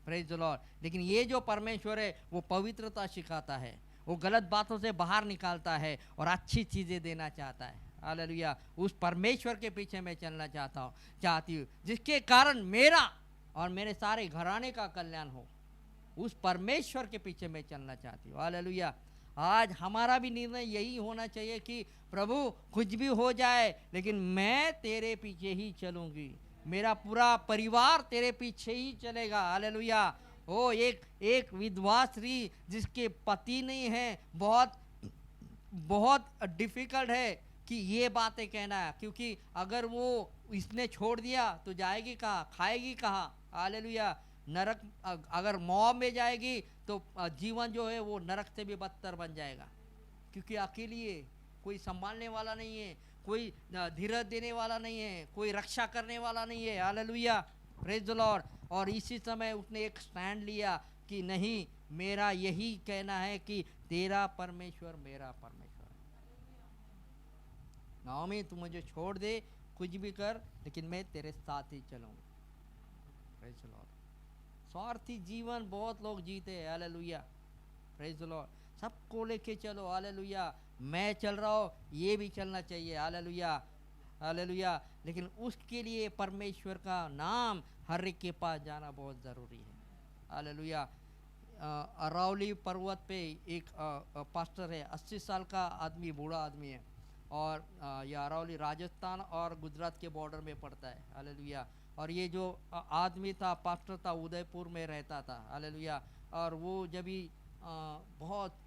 Praise the Lord. लेकिन ये जो परमेश्वर है वो पवित्रता सिखाता है, वो गलत बातों से बाहर निकालता है और अच्छी चीज़ें देना चाहता है। हालेलुया। उस परमेश्वर के पीछे मैं चलना चाहती हूँ, जिसके कारण मेरा और मेरे सारे घराने का कल्याण हो। उस परमेश्वर के पीछे मैं चलना चाहती हूँ। हालेलुया। आज हमारा भी निर्णय यही होना चाहिए कि प्रभु कुछ भी हो जाए, लेकिन मैं तेरे पीछे ही चलूँगी, मेरा पूरा परिवार तेरे पीछे ही चलेगा। हालेलुया। ओ एक विधवा स्त्री जिसके पति नहीं है, बहुत बहुत डिफिकल्ट है कि ये बातें कहना है, क्योंकि अगर वो इसने छोड़ दिया तो जाएगी कहाँ, खाएगी कहाँ। हालेलुया। नरक अगर मौत में जाएगी तो जीवन जो है वो नरक से भी बदतर बन जाएगा, क्योंकि अकेली है, कोई संभालने वाला नहीं है, कोई धीरज देने वाला नहीं है, कोई रक्षा करने वाला नहीं है। Hallelujah, praise the Lord. और इसी समय उसने एक स्टैंड लिया कि नहीं, मेरा यही कहना है कि तेरा परमेश्वर मेरा परमेश्वर है। नाओमी, तू मुझे छोड़ दे, कुछ भी कर, लेकिन मैं तेरे साथ ही चलूंगा। Praise the Lord. स्वार्थी जीवन बहुत लोग जीते हैं। Hallelujah, praise the Lord. सबको लेके चलो। हालेलुया, मैं चल रहा हूँ, ये भी चलना चाहिए। Hallelujah, hallelujah. लेकिन उसके लिए परमेश्वर का नाम हर एक के पास जाना बहुत ज़रूरी है। हालेलुया। अरावली पर्वत पे एक पास्टर है, 80 साल का आदमी, बूढ़ा आदमी है, और ये अरावली राजस्थान और गुजरात के बॉर्डर में पड़ता है। हालेलुया। और ये जो आदमी था, पास्टर था, उदयपुर में रहता था। हालेलुया। और वो जब भी बहुत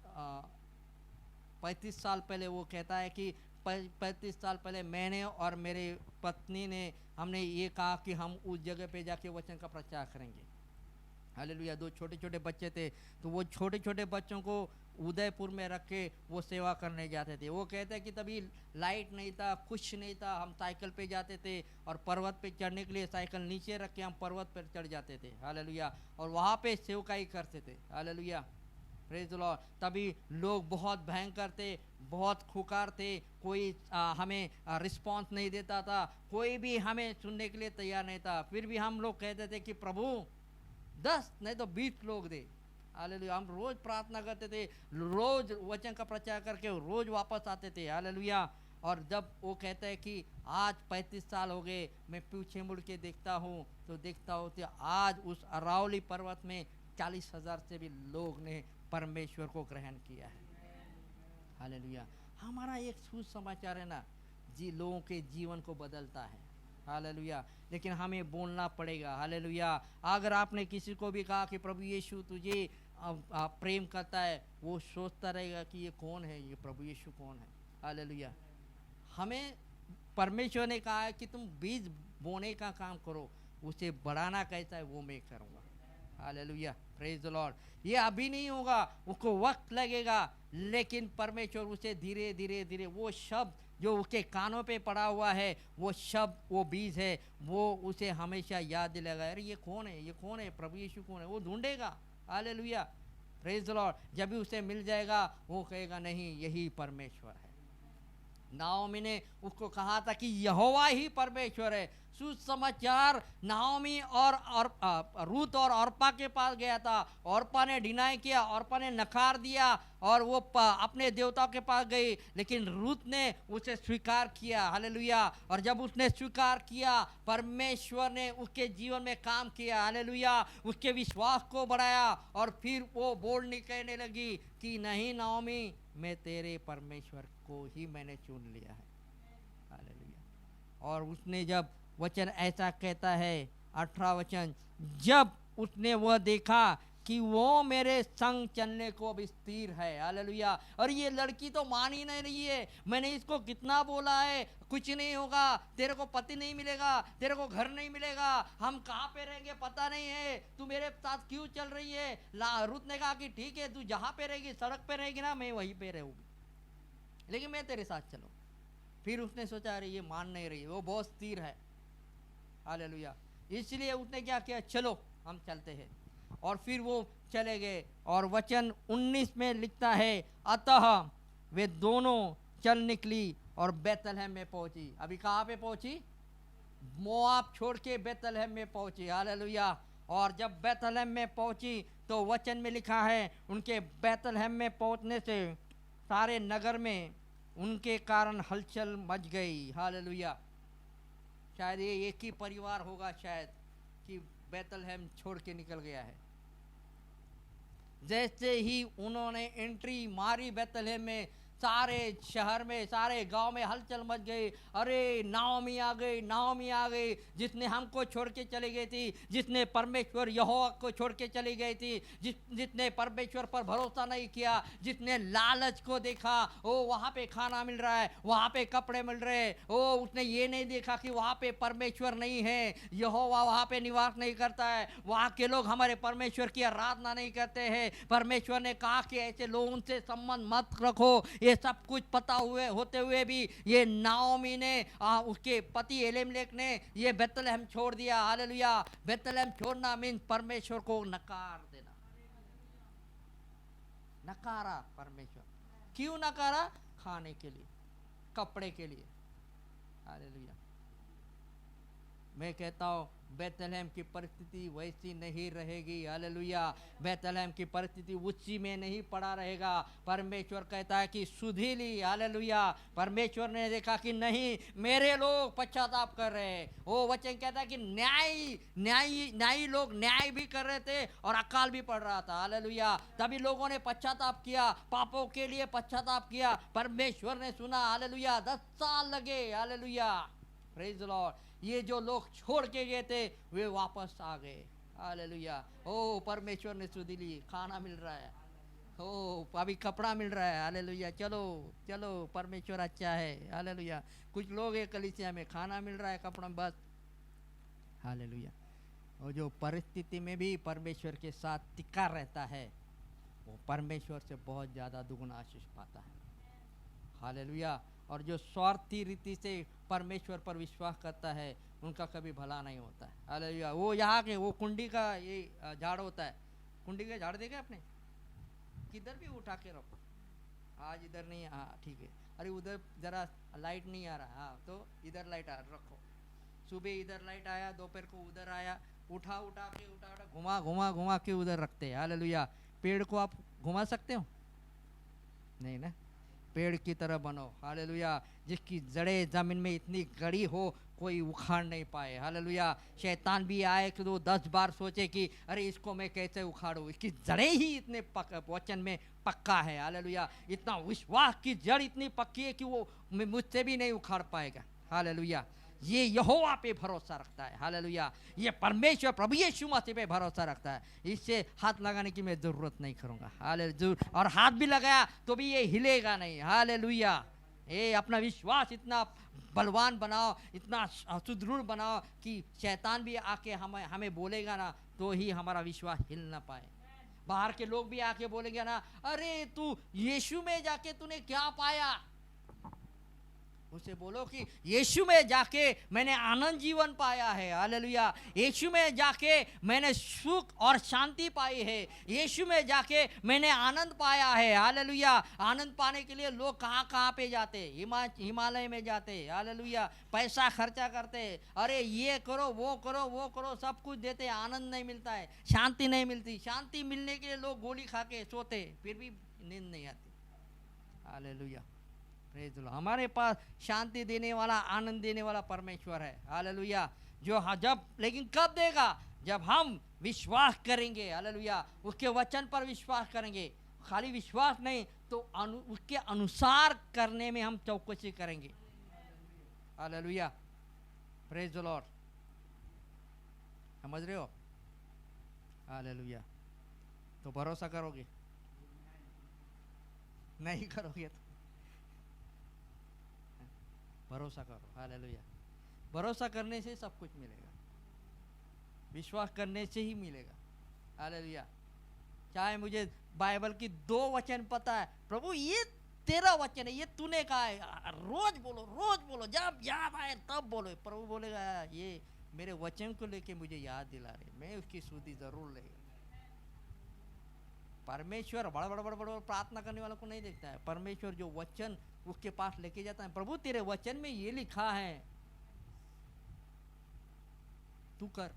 35 साल पहले, वो कहता है कि 35 साल पहले मैंने और मेरे पत्नी ने, हमने ये कहा कि हम उस जगह पे जाके वचन का प्रचार करेंगे। हालेलुया। 2 छोटे छोटे बच्चे थे, तो वो छोटे छोटे बच्चों को उदयपुर में रख के वो सेवा करने जाते थे। वो कहते हैं कि तभी लाइट नहीं था, कुछ नहीं था, हम साइकिल पे जाते थे और पर्वत पे चढ़ने के लिए साइकिल नीचे रख के हम पर्वत पर चढ़ जाते थे। हालेलुया। और वहाँ पे सेवकाई करते थे। Hallelujah, praise the Lord. तभी लोग बहुत भयंकर थे, बहुत खुकार थे, कोई हमें रिस्पांस नहीं देता था, कोई भी हमें सुनने के लिए तैयार नहीं था। फिर भी हम लोग कहते थे कि प्रभु 10 नहीं तो 20 लोग दे। हालेलुया। हम रोज प्रार्थना करते थे, रोज वचन का प्रचार करके रोज वापस आते थे। हालेलुया। और जब वो कहते हैं कि आज 35 साल हो गए, मैं पीछे मुड़ के देखता हूँ तो देखता हूँ कि आज उस अरावली पर्वत में 40,000 से भी लोग ने परमेश्वर को ग्रहण किया है। हालेलुया। हमारा एक सुसमाचार है ना जी, लोगों के जीवन को बदलता है। हालेलुया। लेकिन हमें बोलना पड़ेगा। हालेलुया। अगर आपने किसी को भी कहा कि प्रभु यीशु तुझे प्रेम करता है, वो सोचता रहेगा कि ये कौन है, ये प्रभु यीशु कौन है। हालेलुया। हमें परमेश्वर ने कहा है कि तुम बीज बोने का काम करो, उसे बढ़ाना कैसा है वो मैं करूँगा। Hallelujah, praise the Lord. ये अभी नहीं होगा, उसको वक्त लगेगा, लेकिन परमेश्वर उसे धीरे धीरे धीरे, वो शब्द जो उसके कानों पे पड़ा हुआ है, वो शब्द, वो बीज है, वो उसे हमेशा याद दिलाएगा। अरे ये कौन है, ये कौन है, प्रभु यीशु कौन है, वो ढूंढेगा। Hallelujah, praise the Lord. जब भी उसे मिल जाएगा वो कहेगा नहीं, यही परमेश्वर है। नाओमी ने उसको कहा था कि यहोवा ही परमेश्वर है। सुसमाचार नाओमी और रूत और औरपा के पास गया था। औरपा ने डिनाई किया, औरपा ने नकार दिया और वो अपने देवताओं के पास गई, लेकिन रूत ने उसे स्वीकार किया। हालेलुया। और जब उसने स्वीकार किया, परमेश्वर ने उसके जीवन में काम किया। हालेलुया। उसके विश्वास को बढ़ाया और फिर वो बोलने कहने लगी कि नहीं नाओमी, मैं तेरे परमेश्वर को ही मैंने चुन लिया है। हालेलुया। और उसने जब वचन ऐसा कहता है, 18 वचन, जब उसने वह देखा कि वो मेरे संग चलने को अब स्थिर है। हालेलुया। और ये लड़की तो मान ही नहीं रही है। मैंने इसको कितना बोला है, कुछ नहीं होगा, तेरे को पति नहीं मिलेगा, तेरे को घर नहीं मिलेगा, हम कहाँ पे रहेंगे पता नहीं है, तू मेरे साथ क्यों चल रही है। रूत ने कहा कि ठीक है, तू जहाँ पे रहेगी, सड़क पे रहेगी ना, मैं वहीं पे रहूँगी, लेकिन मैं तेरे साथ चलूँ। फिर उसने सोचा अरे ये मान नहीं रही, वो बहुत स्थिर है। हालेलुया। इसलिए उसने क्या किया, चलो हम चलते हैं। और फिर वो चले गए। और वचन 19 में लिखता है, अतः वे दोनों चल निकली और बैतलहम में पहुंची। अभी कहाँ पे पहुंची, मोआब छोड़ के बैतलहम में पहुंची। हालेलुया। और जब बैतलहम में पहुंची तो वचन में लिखा है, उनके बैतलहम में पहुंचने से सारे नगर में उनके कारण हलचल मच गई। हालेलुया। शायद ये एक ही परिवार होगा शायद कि बैतलहम छोड़ के निकल गया है। जैसे ही उन्होंने एंट्री मारी बैतलहम में, सारे शहर में, सारे गांव में हलचल मच गई। अरे नाओमी आ गई, नाओमी आ गई, जिसने हमको छोड़ के चली गई थी, जिसने परमेश्वर यहोवा को छोड़ के चली गई थी, जिसने परमेश्वर पर भरोसा नहीं किया, जिसने लालच को देखा, ओ वहाँ पे खाना मिल रहा है, वहाँ पे कपड़े मिल रहे हैं, ओ उसने ये नहीं देखा कि वहाँ पे परमेश्वर नहीं है, यहोवा वहाँ पे निवास नहीं करता है, वहाँ के लोग हमारे परमेश्वर की आराधना नहीं करते हैं। परमेश्वर ने कहा कि ऐसे लोगों से संबंध मत रखो। ये सब कुछ पता हुए होते हुए भी ये नाओमी ने उसके पति एलीमेलेक ने ये बेथलेहम छोड़ दिया। हालेलुया। बेथलेहम छोड़ना मीन्स परमेश्वर को नकार देना। नकारा परमेश्वर। क्यों नकारा? खाने के लिए, कपड़े के लिए। हालेलुया। मैं कहता हूँ बेथलेहम की परिस्थिति वैसी नहीं रहेगी। हालेलुया। बेथलेहम की परिस्थिति उसी में नहीं पड़ा रहेगा। परमेश्वर कहता है कि सुधी ली। हालेलुया। परमेश्वर ने देखा कि नहीं, मेरे लोग पश्चाताप कर रहे हैं। वो वचन कहता है कि न्यायी लोग न्याय भी कर रहे थे और अकाल भी पड़ रहा था। हालेलुया। तभी लोगों ने पश्चाताप किया, पापों के लिए पश्चाताप किया। परमेश्वर ने सुना। हालेलुया। 10 साल लगे। हालेलुया। Praise the Lord. ये जो लोग छोड़ के गए थे वे वापस आ गए। हालेलुया। ओ परमेश्वर ने सुधी ली, खाना मिल रहा है, ओ अभी कपड़ा मिल रहा है। हालेलुया। चलो चलो, परमेश्वर अच्छा है। हालेलुया। कुछ लोग एक कलीसिया में खाना मिल रहा है, कपड़ा बस। हालेलुया। और जो परिस्थिति में भी परमेश्वर के साथ टिका रहता है वो परमेश्वर से बहुत ज़्यादा दुगुना आशीष पाता है। हालेलुया। और जो स्वार्थी रीति से परमेश्वर पर विश्वास करता है उनका कभी भला नहीं होता है। हालेलुया। वो यहाँ के वो कुंडी का ये झाड़ होता है, कुंडी का झाड़ देखे आपने, किधर भी उठा के रखो। आज इधर नहीं, हाँ ठीक है, अरे उधर जरा लाइट नहीं आ रहा, हाँ तो इधर लाइट रखो। सुबह इधर लाइट आया, दोपहर को उधर आया, उठा के घुमा के उधर रखते हैं। हालेलुया। पेड़ को आप घुमा सकते हो? नहीं ना। पेड़ की तरह बनो। हालेलुया। जिसकी जड़ें जमीन में इतनी गड़ी हो कोई उखाड़ नहीं पाए। हालेलुया। शैतान भी आए कि वो 10 बार सोचे कि अरे इसको मैं कैसे उखाड़ूं, इसकी जड़ें ही इतने वचन में पक्का है। हालेलुया। इतना विश्वास की जड़ इतनी पक्की है कि वो मुझसे भी नहीं उखाड़ पाएगा। हालेलुया। ये यहोवा पे भरोसा रखता है। हालेलुया। ये परमेश्वर प्रभु यीशु मसीह पे भरोसा रखता है। इससे हाथ लगाने की मैं जरूरत नहीं करूंगा। हालेलुया। और हाथ भी लगाया तो भी ये हिलेगा नहीं। हालेलुया। ये अपना विश्वास इतना बलवान बनाओ, इतना सुदृढ़ बनाओ कि शैतान भी आके हमें बोलेगा ना तो ही हमारा विश्वास हिल ना पाए। बाहर के लोग भी आके बोलेंगे ना, अरे तू यीशु में जाके तूने क्या पाया? उसे बोलो कि यीशु में जाके मैंने आनंद जीवन पाया है। हालेलुया। यीशु में जाके मैंने सुख और शांति पाई है। यीशु में जाके मैंने आनंद पाया है। हालेलुया। आनंद पाने के लिए लोग कहाँ पे जाते? हिमालय में जाते। हालेलुया। पैसा खर्चा करते, अरे ये करो वो करो, सब कुछ देते, आनंद नहीं मिलता है, शांति नहीं मिलती। शांति मिलने के लिए लोग गोली खा के सोते, फिर भी नींद नहीं आती। हालेलुया। हमारे पास शांति देने वाला, आनंद देने वाला परमेश्वर है। हालेलुया। जो जब, लेकिन कब देगा? जब हम विश्वास करेंगे। हालेलुया। उसके वचन पर विश्वास करेंगे। खाली विश्वास नहीं तो उसके अनुसार करने में हम चौकसी करेंगे। हालेलुया। Praise the Lord. समझ रहे हो? हालेलुया। तो भरोसा करोगे? नहीं करोगे तो भरोसा करो। हालेलुया। भरोसा करने से सब कुछ मिलेगा, विश्वास करने से ही मिलेगा। हालेलुया। चाहे मुझे बाइबल की 2 वचन पता है, प्रभु ये तेरा वचन है, ये तूने कहा है, रोज बोलो, जब याद आए तब बोलो। प्रभु बोलेगा ये मेरे वचन को लेके मुझे याद दिला रहे, मैं उसकी सुधि जरूर लेगा। परमेश्वर बड़ा प्रार्थना करने वालों को नहीं देखता है। परमेश्वर जो वचन उसके पास लेके जाता है, प्रभु तेरे वचन में ये लिखा है, तू कर,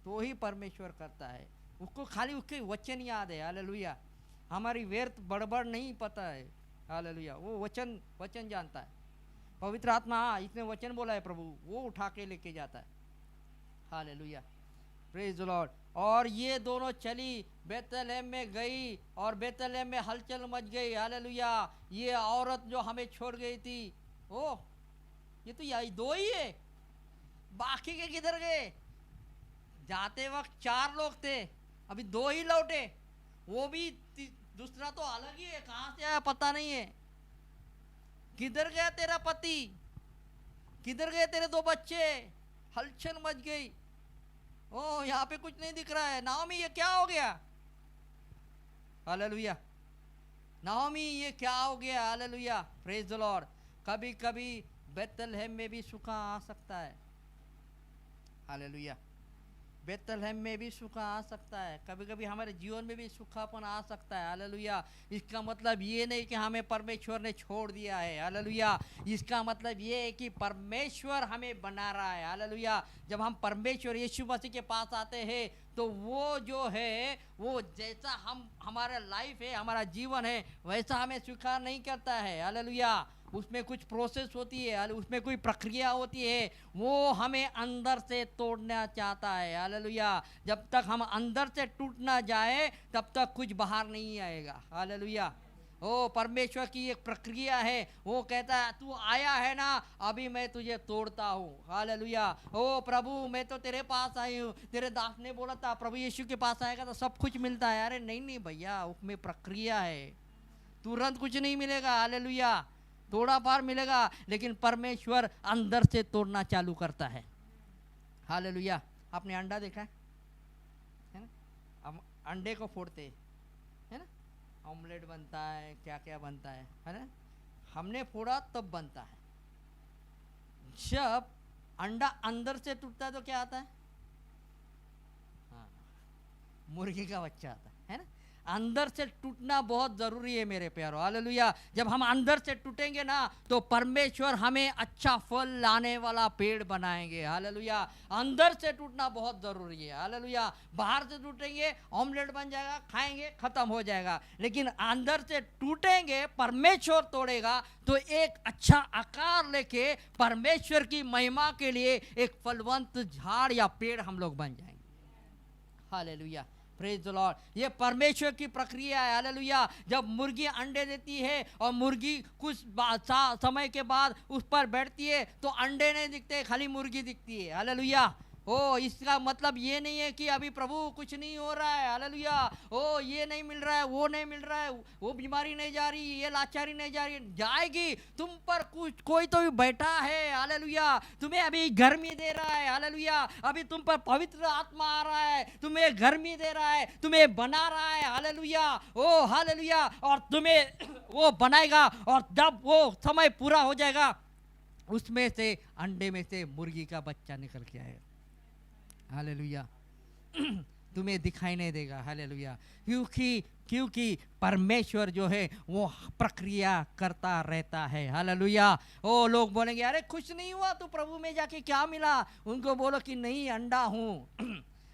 तो ही परमेश्वर करता है। उसको खाली उसके वचन याद है। हालेलुया। हमारी व्यर्थ बड़बड़ नहीं पता है। हालेलुया। वो वचन जानता है। पवित्र आत्मा, हाँ इसने वचन बोला है प्रभु, वो उठा के लेके जाता है। हालेलुया। Praise the Lord. और ये दोनों चली, बेतलेहम में गई और बेतलेहम में हलचल मच गई। हालेलुया। ये औरत जो हमें छोड़ गई थी, ओ ये तो यही दो ही है, बाकी के किधर गए? जाते वक्त 4 लोग थे, अभी 2 ही लौटे, वो भी दूसरा तो अलग ही है, कहां से आया पता नहीं है। किधर गया तेरा पति? किधर गए तेरे 2 बच्चे? हलचल मच गई। ओ यहाँ पे कुछ नहीं दिख रहा है। नाओमी ये क्या हो गया? हालेलुया। नाओमी ये क्या हो गया? Hallelujah, praise the Lord. कभी कभी बेतलहम में भी सूखा आ सकता है। हालेलुया। बेतलहम में भी सूखा आ सकता है, कभी कभी हमारे जीवन में भी सूखापन आ सकता है। हालेलुया। इसका मतलब ये नहीं कि हमें परमेश्वर ने छोड़ दिया है। हालेलुया। इसका मतलब ये है कि परमेश्वर हमें बना रहा है। हालेलुया। जब हम परमेश्वर यीशु मसीह के पास आते हैं तो वो जो है, वो जैसा हमारा लाइफ है, हमारा जीवन है, वैसा हमें स्वीकार नहीं करता है। हालेलुया। उसमें कुछ प्रोसेस होती है, उसमें कोई प्रक्रिया होती है, वो हमें अंदर से तोड़ना चाहता है। हालेलुया। जब तक हम अंदर से टूट ना जाए तब तक कुछ बाहर नहीं आएगा। हालेलुया। ओ परमेश्वर की एक प्रक्रिया है। वो कहता है तू आया है ना, अभी मैं तुझे तोड़ता हूँ। हालेलुया। ओ प्रभु मैं तो तेरे पास आई हूँ। तेरे दास ने बोला था प्रभु यीशु के पास आएगा तो सब कुछ मिलता है। अरे नहीं नहीं भैया, उसमें प्रक्रिया है, तुरंत कुछ नहीं मिलेगा। हालेलुया। थोड़ा पार मिलेगा, लेकिन परमेश्वर अंदर से तोड़ना चालू करता है। हालेलुया। आपने अंडा देखा है ना? हम अंडे को फोड़ते है ना, ऑमलेट बनता है, क्या क्या बनता है ना? हमने फोड़ा तब बनता है। जब अंडा अंदर से टूटता है तो क्या आता है? हाँ, मुर्गी का बच्चा आता है ना? अंदर से टूटना बहुत जरूरी है मेरे प्यारों। हालेलुया। जब हम अंदर से टूटेंगे ना तो परमेश्वर हमें अच्छा फल लाने वाला पेड़ बनाएंगे। हालेलुया। अंदर से टूटना बहुत जरूरी है। हालेलुया। बाहर से टूटेंगे, ऑमलेट बन जाएगा, खाएंगे, खत्म हो जाएगा, लेकिन अंदर से टूटेंगे, परमेश्वर तोड़ेगा तो एक अच्छा आकार लेके परमेश्वर की महिमा के लिए एक फलवंत झाड़ या पेड़ हम लोग बन जाएंगे। Hallelujah, praise the Lord. ये परमेश्वर की प्रक्रिया है। हालेलुया। जब मुर्गी अंडे देती है और मुर्गी कुछ समय के बाद उस पर बैठती है तो अंडे नहीं दिखते, खाली मुर्गी दिखती है। हालेलुया। ओ इसका मतलब ये नहीं है कि अभी प्रभु कुछ नहीं हो रहा है। हालेलुया। ओ ये नहीं मिल रहा है, वो नहीं मिल रहा है, वो बीमारी नहीं जा रही, ये लाचारी नहीं जा रही, जाएगी। तुम पर कुछ कोई तो भी बैठा है। हालेलुया। तुम्हें अभी गर्मी दे रहा है। हालेलुया। अभी तुम पर पवित्र आत्मा आ रहा है, तुम्हें गर्मी दे रहा है, तुम्हें बना रहा है। हालेलुया। ओ हालेलुया। और तुम्हें वो बनाएगा, और जब वो समय पूरा हो जाएगा उसमें से अंडे में से मुर्गी का बच्चा निकल के आएगा। हालेलुया। तुम्हें दिखाई नहीं देगा। हालेलुया। क्योंकि परमेश्वर जो है वो प्रक्रिया करता रहता है। हालेलुया। ओ लोग बोलेंगे अरे कुछ नहीं हुआ तो प्रभु में जाके क्या मिला? उनको बोलो कि नहीं, अंडा हूँ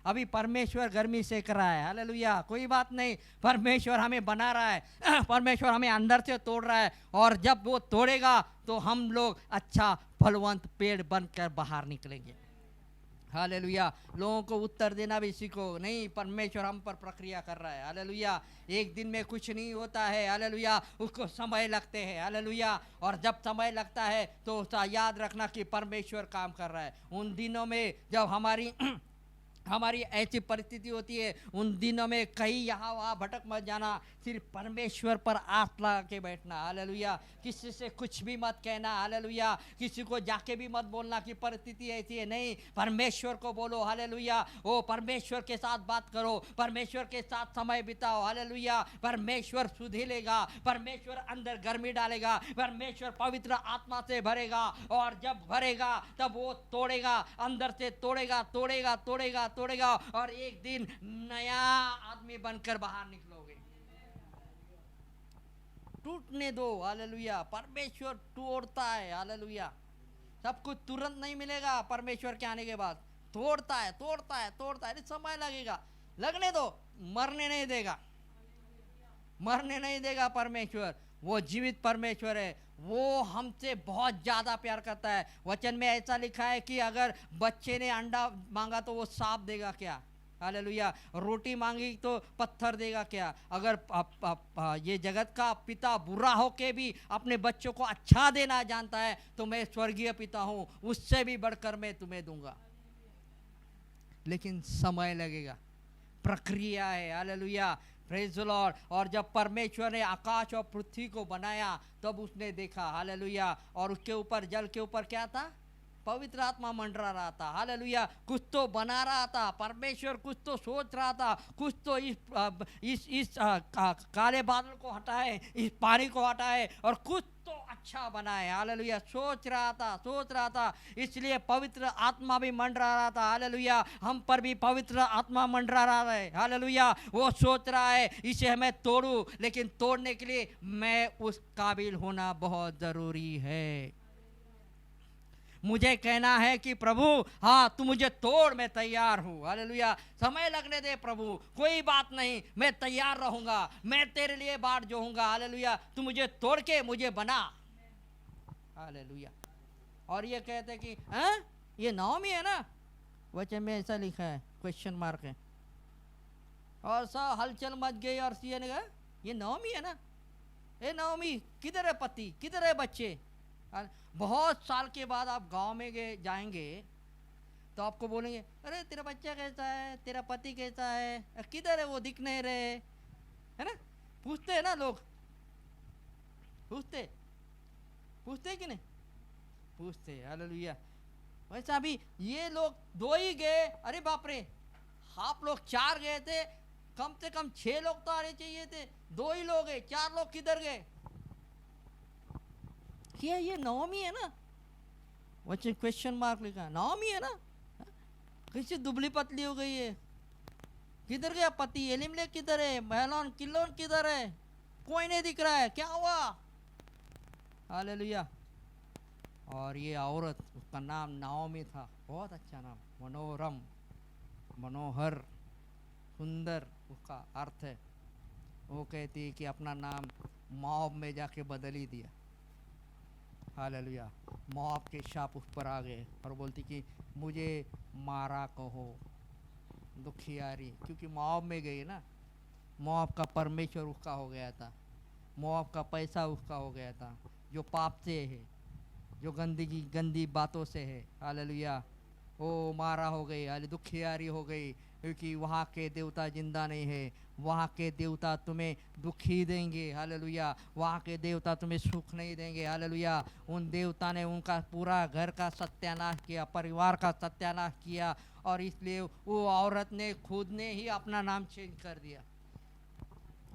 अभी परमेश्वर गर्मी सेक रहा है। हालेलुया। कोई बात नहीं, परमेश्वर हमें बना रहा है, परमेश्वर हमें अंदर से तोड़ रहा है, और जब वो तोड़ेगा तो हम लोग अच्छा फलवंत पेड़ बनकर बाहर निकलेंगे। हालेलुया। लोगों को उत्तर देना भी सीखो, नहीं परमेश्वर हम पर प्रक्रिया कर रहा है। हालेलुया। एक दिन में कुछ नहीं होता है। हालेलुया। उसको समय लगते हैं। हालेलुया। और जब समय लगता है तो उसका याद रखना कि परमेश्वर काम कर रहा है। उन दिनों में जब हमारी ऐसी परिस्थिति होती है, उन दिनों में कहीं यहाँ वहाँ भटक मत जाना, सिर्फ परमेश्वर पर आस लगा के बैठना। हालेलुया। किसी से कुछ भी मत कहना। हालेलुया। किसी को जाके भी मत बोलना कि परिस्थिति ऐसी है, नहीं, परमेश्वर को बोलो। हालेलुया। ओ परमेश्वर के साथ बात करो, परमेश्वर के साथ समय बिताओ। हालेलुया। परमेश्वर सुधीलेगा, परमेश्वर अंदर गर्मी डालेगा, परमेश्वर पवित्र आत्मा से भरेगा, और जब भरेगा तब वो तोड़ेगा, अंदर से तोड़ेगा तोड़ेगा तोड़ेगा तोड़ेगा, और एक दिन नया आदमी बनकर बाहर निकलोगे। टूटने दो। हालेलुया। परमेश्वर तोड़ता है। हालेलुया। सब कुछ तुरंत नहीं मिलेगा। परमेश्वर के आने के बाद तोड़ता है तोड़ता है तोड़ता है, समय लगेगा, लगने दो, मरने नहीं देगा, मरने नहीं देगा परमेश्वर। वो जीवित परमेश्वर है, वो हमसे बहुत ज़्यादा प्यार करता है। वचन में ऐसा लिखा है कि अगर बच्चे ने अंडा मांगा तो वो सांप देगा क्या? हालेलुया। रोटी मांगी तो पत्थर देगा क्या? अगर ये जगत का पिता बुरा हो के भी अपने बच्चों को अच्छा देना जानता है तो मैं स्वर्गीय पिता हूँ, उससे भी बढ़कर मैं तुम्हें दूंगा। लेकिन समय लगेगा, प्रक्रिया है। Hallelujah, praise the Lord. और जब परमेश्वर ने आकाश और पृथ्वी को बनाया तब उसने देखा, हालेलुया, और उसके ऊपर, जल के ऊपर क्या था? पवित्र आत्मा मंडरा रहा था। हालेलुया, कुछ तो बना रहा था, परमेश्वर कुछ तो सोच रहा था, कुछ तो इस काले बादल को हटाए, इस पानी को हटाए और कुछ तो अच्छा बनाए। हालेलुया, सोच रहा था। इसलिए पवित्र आत्मा भी मंडरा रहा था। हालेलुया, हम पर भी पवित्र आत्मा मंडरा रहा है। हालेलुया, वो सोच रहा है इसे मैं तोड़ूं, लेकिन तोड़ने के लिए मैं उस काबिल होना बहुत जरूरी है। मुझे कहना है कि प्रभु हाँ तू मुझे तोड़, मैं तैयार हूँ। हालेलुया, समय लगने दे प्रभु, कोई बात नहीं, मैं तैयार रहूंगा, मैं तेरे लिए बाट जोहूंगा। हालेलुया, तू मुझे तोड़ के मुझे बना। हालेलुया। और ये कहते कि ये नाओमी है ना, वचन में ऐसा लिखा है, क्वेश्चन मार्क है, और सब हलचल मच गई और सीए ने कहा ये नाओमी है ना, ए नाओमी किधर है पति, किधर है बच्चे? बहुत साल के बाद आप गांव में जाएंगे तो आपको बोलेंगे अरे तेरा बच्चा कैसा है, तेरा पति कैसा है, किधर है वो, दिख नहीं रहे, है ना? पूछते हैं ना लोग, पूछते कि नहीं पूछते? हालेलुया। वैसा अभी ये लोग 2 ही गए, अरे बाप रे, आप लोग 4 गए थे, कम से कम 6 लोग तो आने चाहिए थे, 2 ही लोग गए, 4 लोग किधर गए? क्या ये नाओमी है ना? वचन क्वेश्चन मार्क लिखा, नाओमी है ना? कैसे दुबली पतली हो गई है, किधर गया पति? एलीमेलेक किधर है? महलोन किलोन किधर है? कोई नहीं दिख रहा है, क्या हुआ? हालेलुया। और ये औरत, उसका नाम नाओमी था, बहुत अच्छा नाम, मनोरम, मनोहर, सुंदर उसका अर्थ है। वो कहती है कि अपना नाम मोआब में जाके बदल ही दिया। हालेलुया, मोआब के शाप उस पर आ गए और बोलती कि मुझे मारा कहो, दुखियारी, क्योंकि मोआब में गई ना, मोआब का परमेश्वर उसका हो गया था, मोआब का पैसा उसका हो गया था, जो पाप से है, जो गंदी बातों से है। हालेलुया, वो मारा हो गई, हाले दुखियारी हो गई, क्योंकि वहाँ के देवता जिंदा नहीं है, वहाँ के देवता तुम्हें दुखी देंगे। हालेलुया, वहाँ के देवता तुम्हें सुख नहीं देंगे। हालेलुया, उन देवता ने उनका पूरा घर का सत्यानाश किया, परिवार का सत्यानाश किया, और इसलिए वो औरत ने खुद ने ही अपना नाम चेंज कर दिया।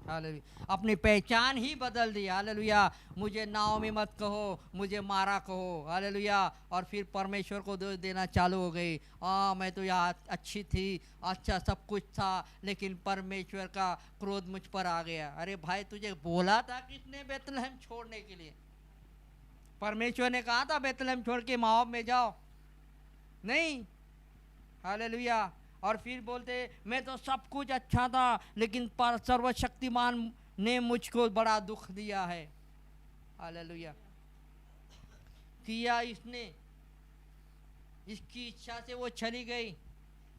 हालेलुया, अपनी पहचान ही बदल दी। हालेलुया, मुझे नाओमी मत कहो, मुझे मारा कहो। हालेलुया, और फिर परमेश्वर को दोष देना चालू हो गई, मैं तो यहाँ अच्छी थी, अच्छा सब कुछ था, लेकिन परमेश्वर का क्रोध मुझ पर आ गया। अरे भाई, तुझे बोला था किसने बेतलहम छोड़ने के लिए? परमेश्वर ने कहा था बेतलहम छोड़ के मोआब में जाओ? नहीं। हालेलुया, और फिर बोलते मैं तो सब कुछ अच्छा था, लेकिन पर सर्वशक्तिमान ने मुझको बड़ा दुख दिया है। हालेलुया, किया इसने, इसकी इच्छा से वो चली गई,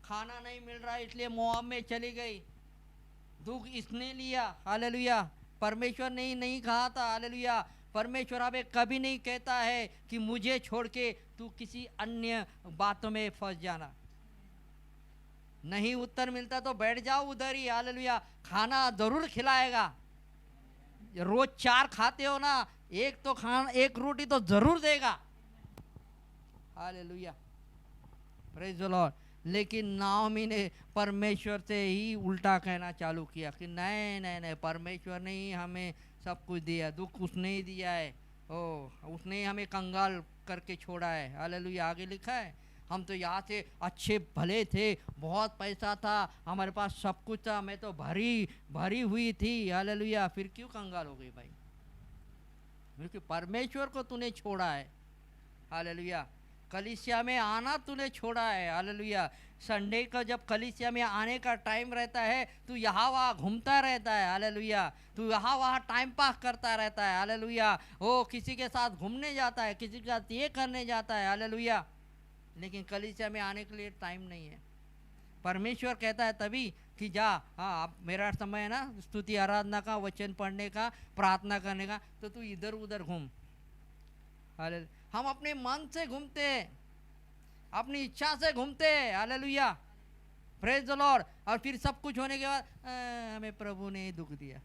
खाना नहीं मिल रहा इसलिए मोआब में चली गई, दुख इसने लिया। हालेलुया, परमेश्वर ने नहीं कहा था। हालेलुया, परमेश्वर हमें कभी नहीं कहता है कि मुझे छोड़ के तू किसी अन्य बातों में फंस जाना। नहीं उत्तर मिलता तो बैठ जाओ उधर ही। हालेलुया, खाना जरूर खिलाएगा, रोज 4 खाते हो ना, एक तो खाना, एक रोटी तो जरूर देगा। Hallelujah, praise the Lord. लेकिन नाओमी ने परमेश्वर से ही उल्टा कहना चालू किया कि नहीं नहीं नहीं, परमेश्वर ने ही हमें सब कुछ दिया, दुख उसने ही दिया है, उसने ही हमें कंगाल करके छोड़ा है। हालेलुया, आगे लिखा है, हम तो यहाँ से अच्छे भले थे, बहुत पैसा था, हमारे पास सब कुछ था, मैं तो भरी हुई थी। हालेलुया, फिर क्यों कंगाल हो गई भाई? क्योंकि परमेश्वर को तूने छोड़ा है। हालेलुया, कलीसिया में आना तूने छोड़ा है। हालेलुया। संडे को जब कलीसिया में आने का टाइम रहता है, तू यहाँ वहाँ घूमता रहता है। हालेलुया। तू यहाँ वहाँ टाइम पास करता रहता है। हालेलुया। वो किसी के साथ घूमने जाता है, किसी के साथ ये करने जाता है। हालेलुया। लेकिन कलीसिया में आने के लिए टाइम नहीं है। परमेश्वर कहता है तभी कि जा, हाँ अब मेरा समय है ना स्तुति आराधना का, वचन पढ़ने का, प्रार्थना करने का, तो तू इधर उधर घूम। हालेलुया। हम अपने मन से घूमते हैं, अपनी इच्छा से घूमते हैं। हालेलुया। Praise the Lord. और फिर सब कुछ होने के बाद हमें प्रभु ने दुख दिया।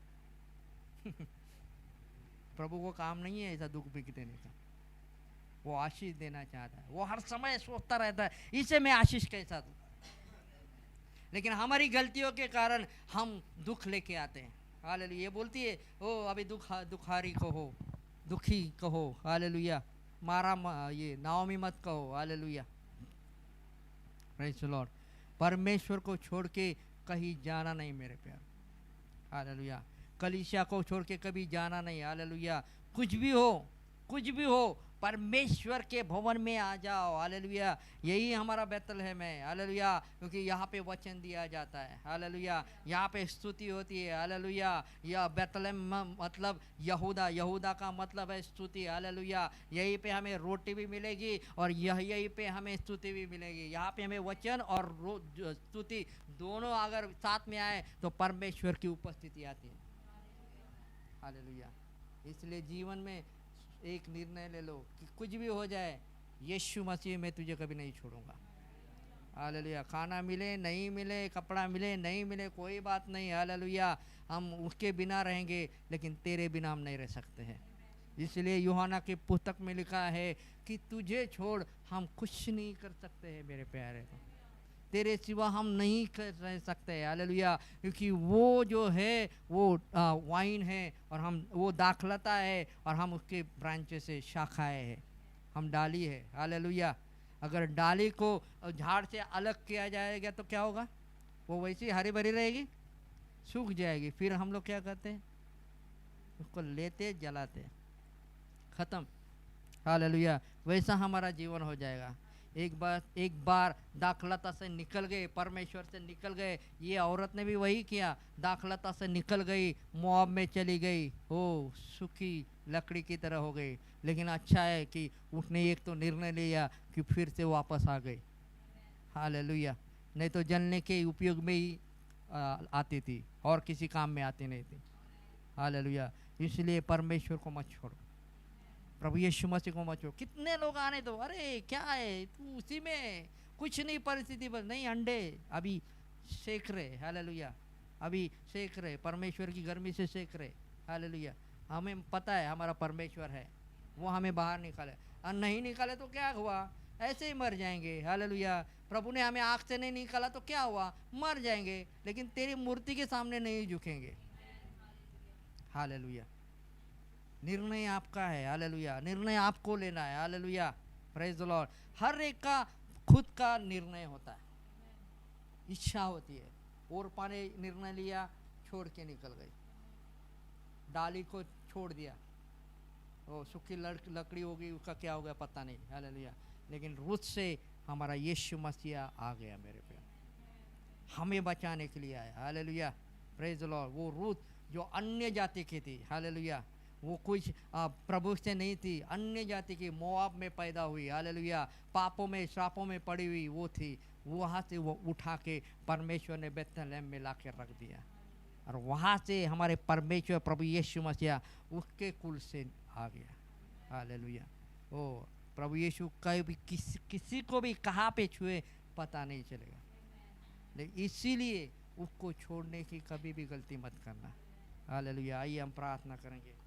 प्रभु को काम नहीं है ऐसा दुख भी देने का, वो आशीष देना चाहता है। वो हर समय सोचता रहता है इसे मैं आशीष कैसा दूं। लेकिन हमारी गलतियों के कारण हम दुख लेके आते हैं। हालेलुया। ये बोलती है ओ अभी दुखारी कहो, दुखी कहो। हालेलुया। ये नाओमी मत कहो। हालेलुया। Praise the Lord. परमेश्वर को छोड़ के कहीं जाना नहीं मेरे प्यार। हालेलुया। कलीसिया को छोड़ के कभी जाना नहीं। हालेलुया। कुछ भी हो परमेश्वर के भवन में आ जाओ। हालेलुया। यही हमारा बैतलहम है। हालेलुया। क्योंकि यहाँ पे वचन दिया जाता है। हालेलुया। यहाँ पे स्तुति होती है। हालेलुया। यह बैतलहम मतलब यहूदा का मतलब है स्तुति। हालेलुया। यहीं पे हमें रोटी भी मिलेगी और यहीं पे हमें स्तुति भी मिलेगी। यहाँ पे हमें वचन और स्तुति दोनों अगर साथ में आए तो परमेश्वर की उपस्थिति आती है। हालेलुया। इसलिए जीवन में एक निर्णय ले लो कि कुछ भी हो जाए, यीशु मसीह में तुझे कभी नहीं छोड़ूंगा। हालेलुया। खाना मिले नहीं मिले, कपड़ा मिले नहीं मिले, कोई बात नहीं। हालेलुया। हम उसके बिना रहेंगे लेकिन तेरे बिना हम नहीं रह सकते हैं। इसलिए यूहन्ना की पुस्तक में लिखा है कि तुझे छोड़ हम कुछ नहीं कर सकते हैं मेरे प्यारे। तेरे सिवा हम नहीं रह सकते। हालेलुया। क्योंकि वो जो है वो वाइन है और हम वो दाखलता है और हम उसके ब्रांचेस से शाखाएं हैं, हम डाली है। हालेलुया। अगर डाली को झाड़ से अलग किया जाएगा तो क्या होगा? वो वैसी हरी भरी रहेगी, सूख जाएगी। फिर हम लोग क्या करते हैं? उसको लेते जलाते, खत्म। हालेलुया। वैसा हमारा जीवन हो जाएगा। एक बार दाखलता से निकल गए, परमेश्वर से निकल गए। ये औरत ने भी वही किया, दाखलता से निकल गई, मोआब में चली गई, ओ सूखी लकड़ी की तरह हो गई। लेकिन अच्छा है कि उसने एक तो निर्णय लिया कि फिर से वापस आ गई। हालेलुया। नहीं तो जलने के उपयोग में ही आती थी और किसी काम में आती नहीं थी। हालेलुया। इसलिए परमेश्वर को मत छोड़ो, प्रभु यीशु मसीह को मत छोड़ो। कितने लोग आने दो, अरे क्या है तू उसी में, कुछ नहीं परिस्थिति पर नहीं, अंडे अभी सेक रहे। हालेलुया। अभी सेक रहे, परमेश्वर की गर्मी से सेक रहे। हालेलुया। हमें पता है हमारा परमेश्वर है, वो हमें बाहर निकाले। और नहीं निकाले तो क्या हुआ? ऐसे ही मर जाएंगे। हालेलुया। प्रभु ने हमें आँख से नहीं निकाला तो क्या हुआ? मर जाएंगे। लेकिन तेरी मूर्ति के सामने नहीं झुकेंगे। हालेलुया। निर्णय आपका है। हालेलुया। निर्णय आपको लेना है। हालेलुया। Praise the Lord. हर एक का खुद का निर्णय होता है, इच्छा होती है। और पाने निर्णय लिया, छोड़ के निकल गई, डाली को छोड़ दिया, वो सूखी लकड़ी होगी, उसका क्या हो गया पता नहीं। हालेलुया। लेकिन रूत से हमारा यीशु मसीह आ गया मेरे पे, हमें बचाने के लिए आया। हालेलुया। Praise the Lord. वो रूत जो अन्य जाति की थी, हालेलुया, वो कुछ प्रभु से नहीं थी, अन्य जाति की, मोआब में पैदा हुई। हालेलुया। पापों में श्रापों में पड़ी हुई वो थी। वहाँ से वो उठा के परमेश्वर ने बैतलहम में ला के रख दिया और वहाँ से हमारे परमेश्वर प्रभु यीशु मसीह उसके कुल से आ गया। हालेलुया। ओ प्रभु यीशु कभी किसी को भी कहाँ पे छुए पता नहीं चलेगा। लेकिन इसीलिए उसको छोड़ने की कभी भी गलती मत करना। हालेलुया। आइए हम प्रार्थना करेंगे।